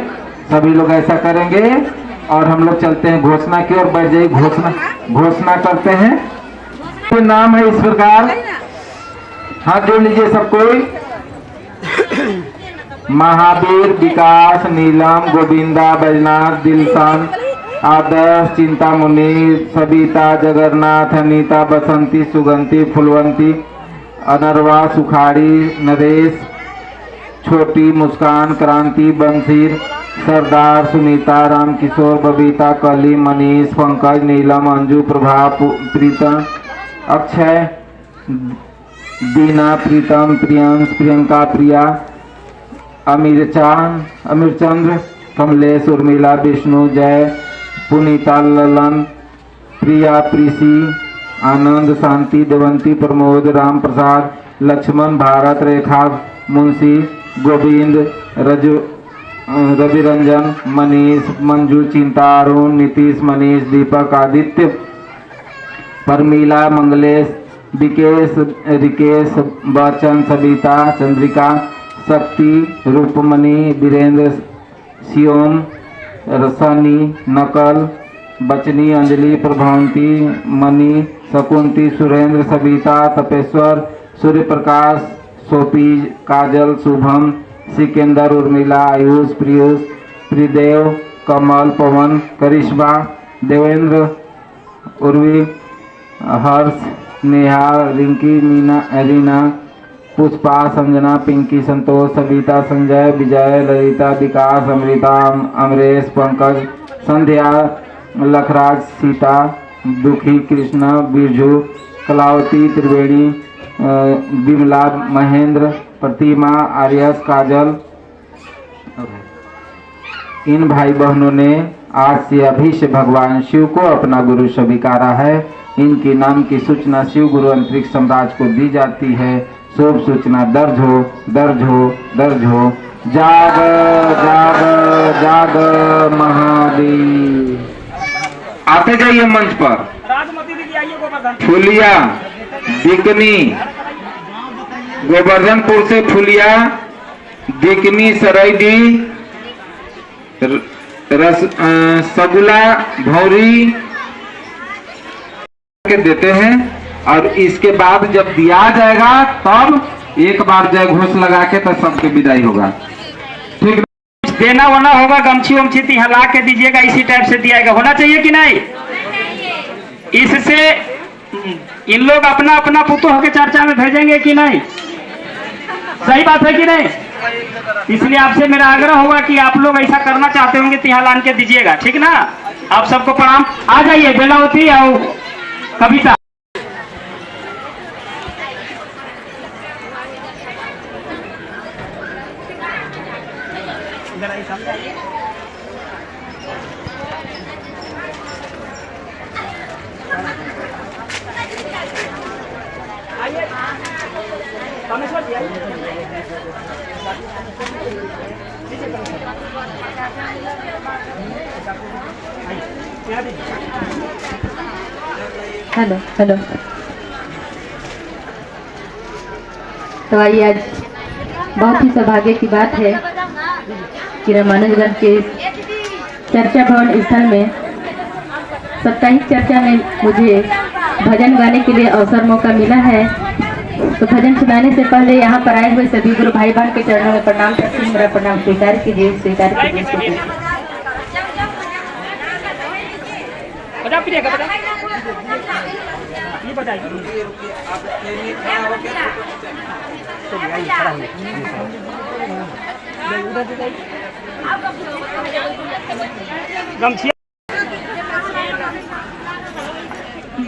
सभी लोग ऐसा करेंगे। और हम लोग चलते हैं घोषणा की ओर, बैठ जाइए। घोषणा करते हैं। तो नाम है इस प्रकार, हाथ जोड़ लीजिए सब कोई। महावीर, विकास, नीलम, गोविंदा, बैजनाथ, दिलशान, आदर्श, चिंतामुनि, सविता, जगन्नाथ, अनीता, बसंती, सुगंती, फुलवंती, अनरवा, सुखाड़ी, नरेश, छोटी, मुस्कान, क्रांति, बंसीर, सरदार, सुनीता, रामकिशोर, बबीता, कली, मनीष, पंकज, नीलम, अंजू, प्रभा, प्रीतम, अक्षय, दीना, प्रीतम, प्रियंश, प्रियंका, प्रिया, अमीरचंद्र, कमलेश, उर्मिला, विष्णु, जय, पुनीता, ललन, प्रिया, प्रीसी, आनंद, शांति, देवंती, प्रमोद, राम प्रसाद, लक्ष्मण, भारत, रेखा, मुंशी, गोविंद, रवि रंजन, मनीष, मंजू, चिंता, अरुण, नीतीश, मनीष, दीपक, आदित्य, परमीला, मंगलेश, विकेश, रिकेश, बच्चन, सविता, चंद्रिका, शक्ति, रूपमणि, वीरेंद्र, शिवम, रसनी, नकल, बचनी, अंजलि, प्रभावंती, मणि, शकुंती, सुरेंद्र, सविता, तपेश्वर, सूर्य प्रकाश, सोपी, काजल, शुभम, सिकंदर, उर्मिला, आयुष, प्रियुष, प्रिदेव, कमल, पवन, करिश्मा, देवेंद्र, उर्वी, हर्ष, नेहा, रिंकी, मीना, रीना, पुष्पा, संजना, पिंकी, संतोष, सविता, संजय, विजय, ललिता, विकास, अमृता, अमरेश, पंकज, संध्या, लखराज, सीता, दुखी, कृष्णा, बिरजू, कलावती, त्रिवेणी, विमला, महेंद्र, प्रतिमा, आर्यस, काजल। इन भाई बहनों ने आज से अभी से भगवान शिव को अपना गुरु स्वीकारा है। इनके नाम की सूचना शिव गुरु अंतरिक्ष सम्राट को दी जाती है। शुभ सूचना दर्ज हो, दर्ज हो, दर्ज हो। जाग जाग जाग महादेव। आते जाइए मंच पर। फुलिया, बिकनी, गोवर्धनपुर से फुलिया, दिकनी, सरैदी, सगुला, भौरी के देते हैं। और इसके बाद जब दिया जाएगा तब एक बार जय घोष लगा के तो सबके विदाई होगा। ठीक, देना होना होगा, गमछी वमछी हला के दीजिएगा, इसी टाइप से दिया होना चाहिए कि नहीं। इससे इन लोग अपना अपना पुतोह के चर्चा में भेजेंगे कि नहीं, सही बात है कि नहीं। इसलिए आपसे मेरा आग्रह होगा कि आप लोग ऐसा करना चाहते होंगे तो यहाँ लान के दीजिएगा, ठीक ना। आप सबको प्रणाम। आ जाइए बेलावती और कविता। Hello hello. तो आइए, आज बहुत ही सौभाग्य की बात है कि रामानुजगंज के चर्चा भवन स्थल में साप्ताहिक चर्चा में मुझे भजन गाने के लिए अवसर मौका मिला है। तो भजन सुनाने से पहले यहाँ पर आए हुए सभी गुरु भाई बहन के चरणों में प्रणाम करती हूँ। मेरा प्रणाम स्वीकार कीजिए, स्वीकार कीजिए।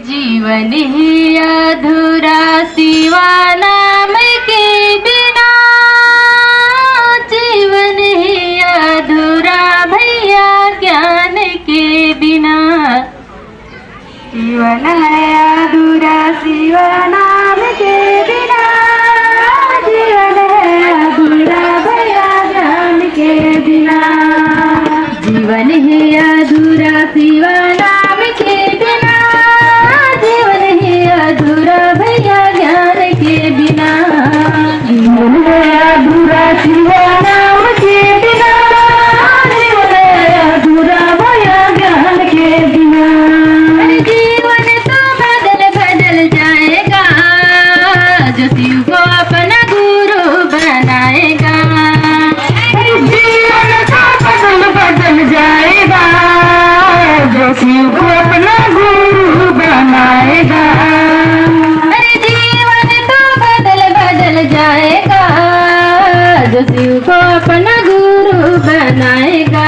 जीवन ही अधूरा शिवा नाम के बिना, जीवन ही अधूरा भैया ज्ञान के बिना। जीवन है अधूरा शिवा नाम के बिना, जीवन है अधूरा भैया ज्ञान के बिना। जीवन ही अधूरा शिवा नाम के बिना, जीवन ही अधूरा भैया ज्ञान के बिना। जीवन है अधूरा शिवा नाम के बिना, जीवन है अधूरा भैया ज्ञान के बिना। जीवन तो बदल बदल जाएगा जो शिव को अपना गुरु बनाएगा। जीवन तो बदल बदल जाएगा जो शिव को अपना गुरु बनाएगा। अरे जीवन तो बदल बदल जाएगा जो शिव को अपना गुरु बनाएगा।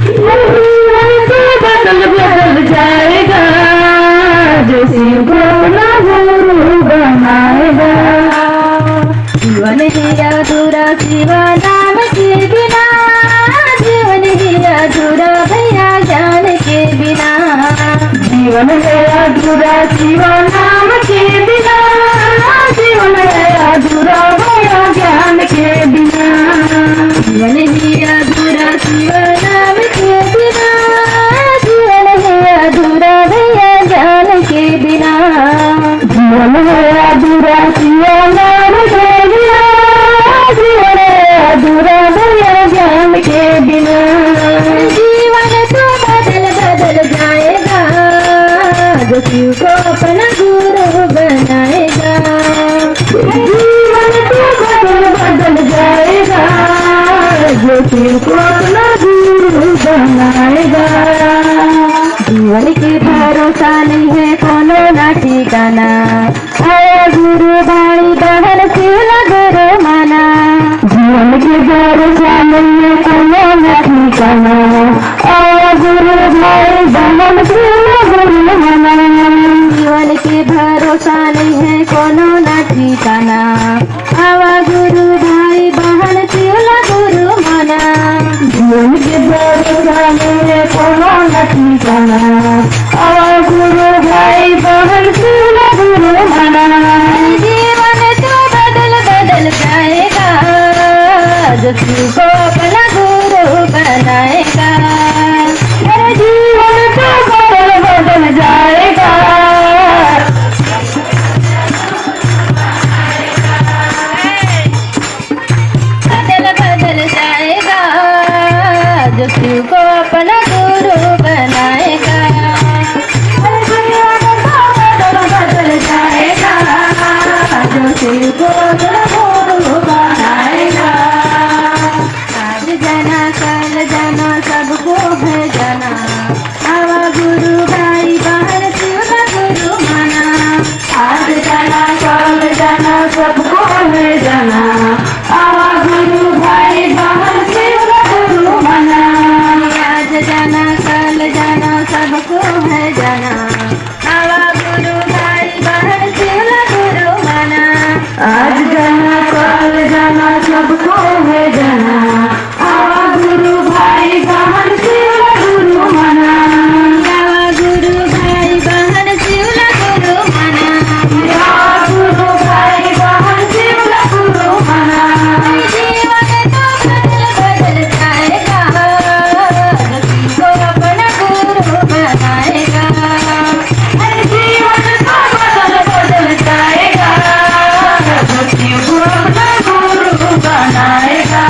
जीवन तो बदल बदल जाएगा जो शिव को अपना गुरु बनाएगा। जीवन ही अधूरा शिवा नाम के बिना, जीवन ही अधूरा भैया ज्ञान के बिना। जीवन है अधूरा शिवा नाम के बिना, जीवन है अधूरा भैया ज्ञान के बिना। जीवन ही अधूरा शिवा नाम के बिना, जीवन है अधूरा भैया ज्ञान के बिना। जीवन है अधूरा शिवा नाम के बिना, जीवन है अधूरा भैया ज्ञान के बिना। जीवन तो बदल बदल जाएगा जो शिव को अपना गुरु बनाएगा। जीवन तो बदल बदल जाएगा जो शिव को अपना गुरु बनाएगा। जीवन की भरोसा नहीं है कोनो ना ठिकाना, आया गुरु भाई बहन शिव गुरु माना। जीवन की भरोसा नहीं है कोनो ना ठिकाना, आया गुरु भाई बहन शिव गुरु माना। जीवन की भरोसा नहीं है कोनो ना ठिकाना, आवा गुरु भाई बहन शिव गुरु माना। जीवन की भरोसा नहीं है कोनो ना ठिकाना, आवा गुरु भाई बहन शिव गुरु माना। जीवन तो बदल बदल जाएगा जो शिव को अपना गुरु बनाएगा। अरे जीवन तो बदल बदल जाएगा। अपना गुरु बनाएगा। आज जाना कल जाना सबको है जाना, आवा गुरु भाई बहन शिव का गुरु माना। आज जाना कल जाना सबको है जाना, आवा गुरु भाई बहन शिव का गुरु माना। आज जाना कल जाना सबको है जाना, आवा गुरु भाई बहन शिव का गुरु माना। आज जाना कल जाना सबको है जाना, आवा गुरु भाई बहन शिव का गुरु माना। आवा गुरु भाई बहन शिव का गुरु माना। आवा गुरु भाई बहन शिव का गुरु माना। जीवन तो बदल बदल जाएगा, किसी को अपना गुरु बनाएगा। अरे जीवन तो बदल बदल जाएगा, किसी को अपना गुरु बनाएगा।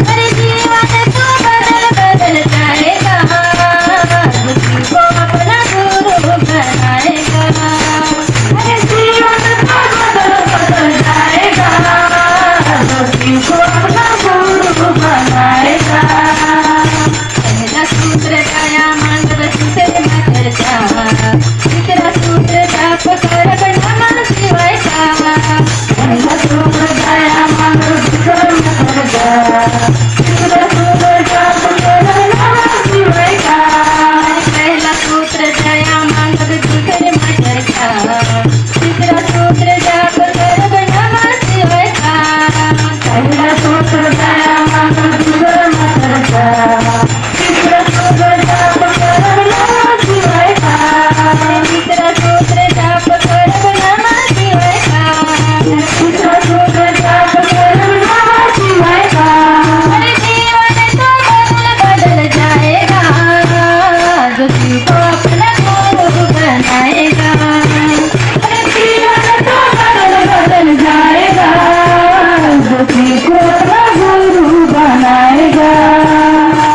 अरे जीवन तो बदल बदल जाएगा, किसी को अपना गुरु बनाएगा। अरे जीवन तो बदल बदल जाएगा, किसी को अपना गुरु बनाएगा। पहला सूत्र दया मांगव सूत्र न चर्चा, दूसरा सूत्र जाप कर नमः शिवाय का। पहला सूत्र दया मांगव सूत्र न चर्चा, दूसरा सूत्र जाप कर नमः शिवाय का। पहला सूत्र दया मांगव सूत्र न चर्चा, दूसरा सूत्र जाप कर नमः शिवाय का। पहला सूत्र दया मांगव सूत्र न चर्चा, तीसरा सूत्र जाप कर नमः शिवाय का। तीसरा सूत्र जाप कर नमः शिवाय का। तीसरा सूत्र जाप कर नमः शिवाय का। अरे जीवन तो बदल बदल जाएगा, जो शिव को अपना गुरु बनाएगा। अरे जीवन तो बदल बदल जाएगा, जो शिव को अपना गुरु बनाएगा।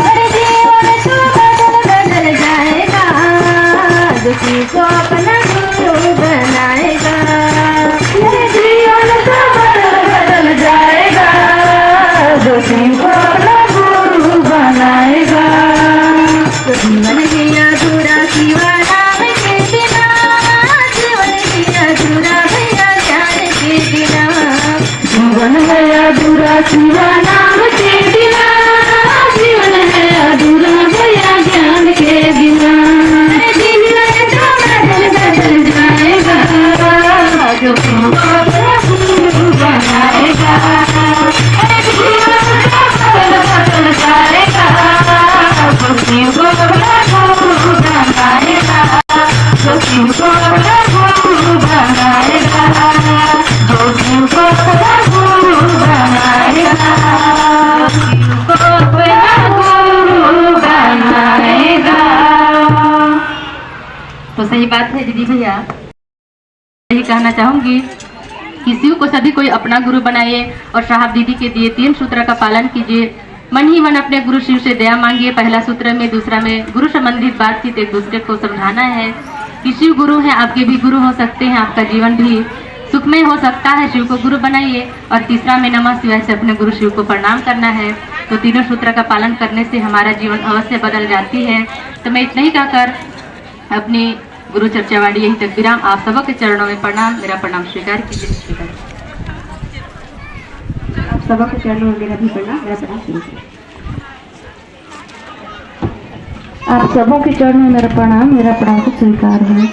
अरे जीवन तो बदल बदल जाएगा, जो शिव को अपना गुरु बनाएगा। अरे जीवन तो बदल बदल जाएगा, जो शिव को अपना गुरु बनाएगा। तो जीवन ही अधूरा शिवा नाम के बिना, जीवन ही अधूरा भैया ज्ञान के बिना। जीवन है अधूरा शिवा नाम के बिना, जीवन है अधूरा भैया ज्ञान के बिना। अरे जीवन तो बदल बदल जाएगा, जो शिव को अपना गुरु बनाएगा। अरे जीवन तो बदल बदल जाएगा, जो शिव को अपना गुरु बनाएगा। जो शिव को अपना गुरु बनाएगा, जो शिव को अपना गुरु बनाएगा। शिव को अपना गुरु बनाएगा। तो सही बात है दीदी भैया, यही कहना चाहूंगी कि शिव को सभी कोई अपना गुरु बनाइए और साहब दीदी के दिए 3 सूत्र का पालन कीजिए। मन ही मन अपने गुरु शिव से दया मांगिए पहला सूत्र में। दूसरा में गुरु संबंधित बातचीत एक दूसरे को समझाना है कि शिव गुरु हैं, आपके भी गुरु हो सकते हैं, आपका जीवन भी सुखमय हो सकता है। शिव को गुरु बनाइए। और तीसरा में नमः शिवाय से अपने गुरु शिव को प्रणाम करना है। तो तीनों सूत्र का पालन करने से हमारा जीवन अवश्य बदल जाती है। तो मैं इतना ही कहकर अपनी गुरु चर्चावाणी यही तक विराम। आप सबों के चरणों में प्रणाम, मेरा प्रणाम स्वीकार कीजिए। आप सबों के चरणों में मेरा भी प्रणाम, मेरा प्रणाम कीजिए। आप सबों के चरणों में मेरा प्रणाम को स्वीकार है।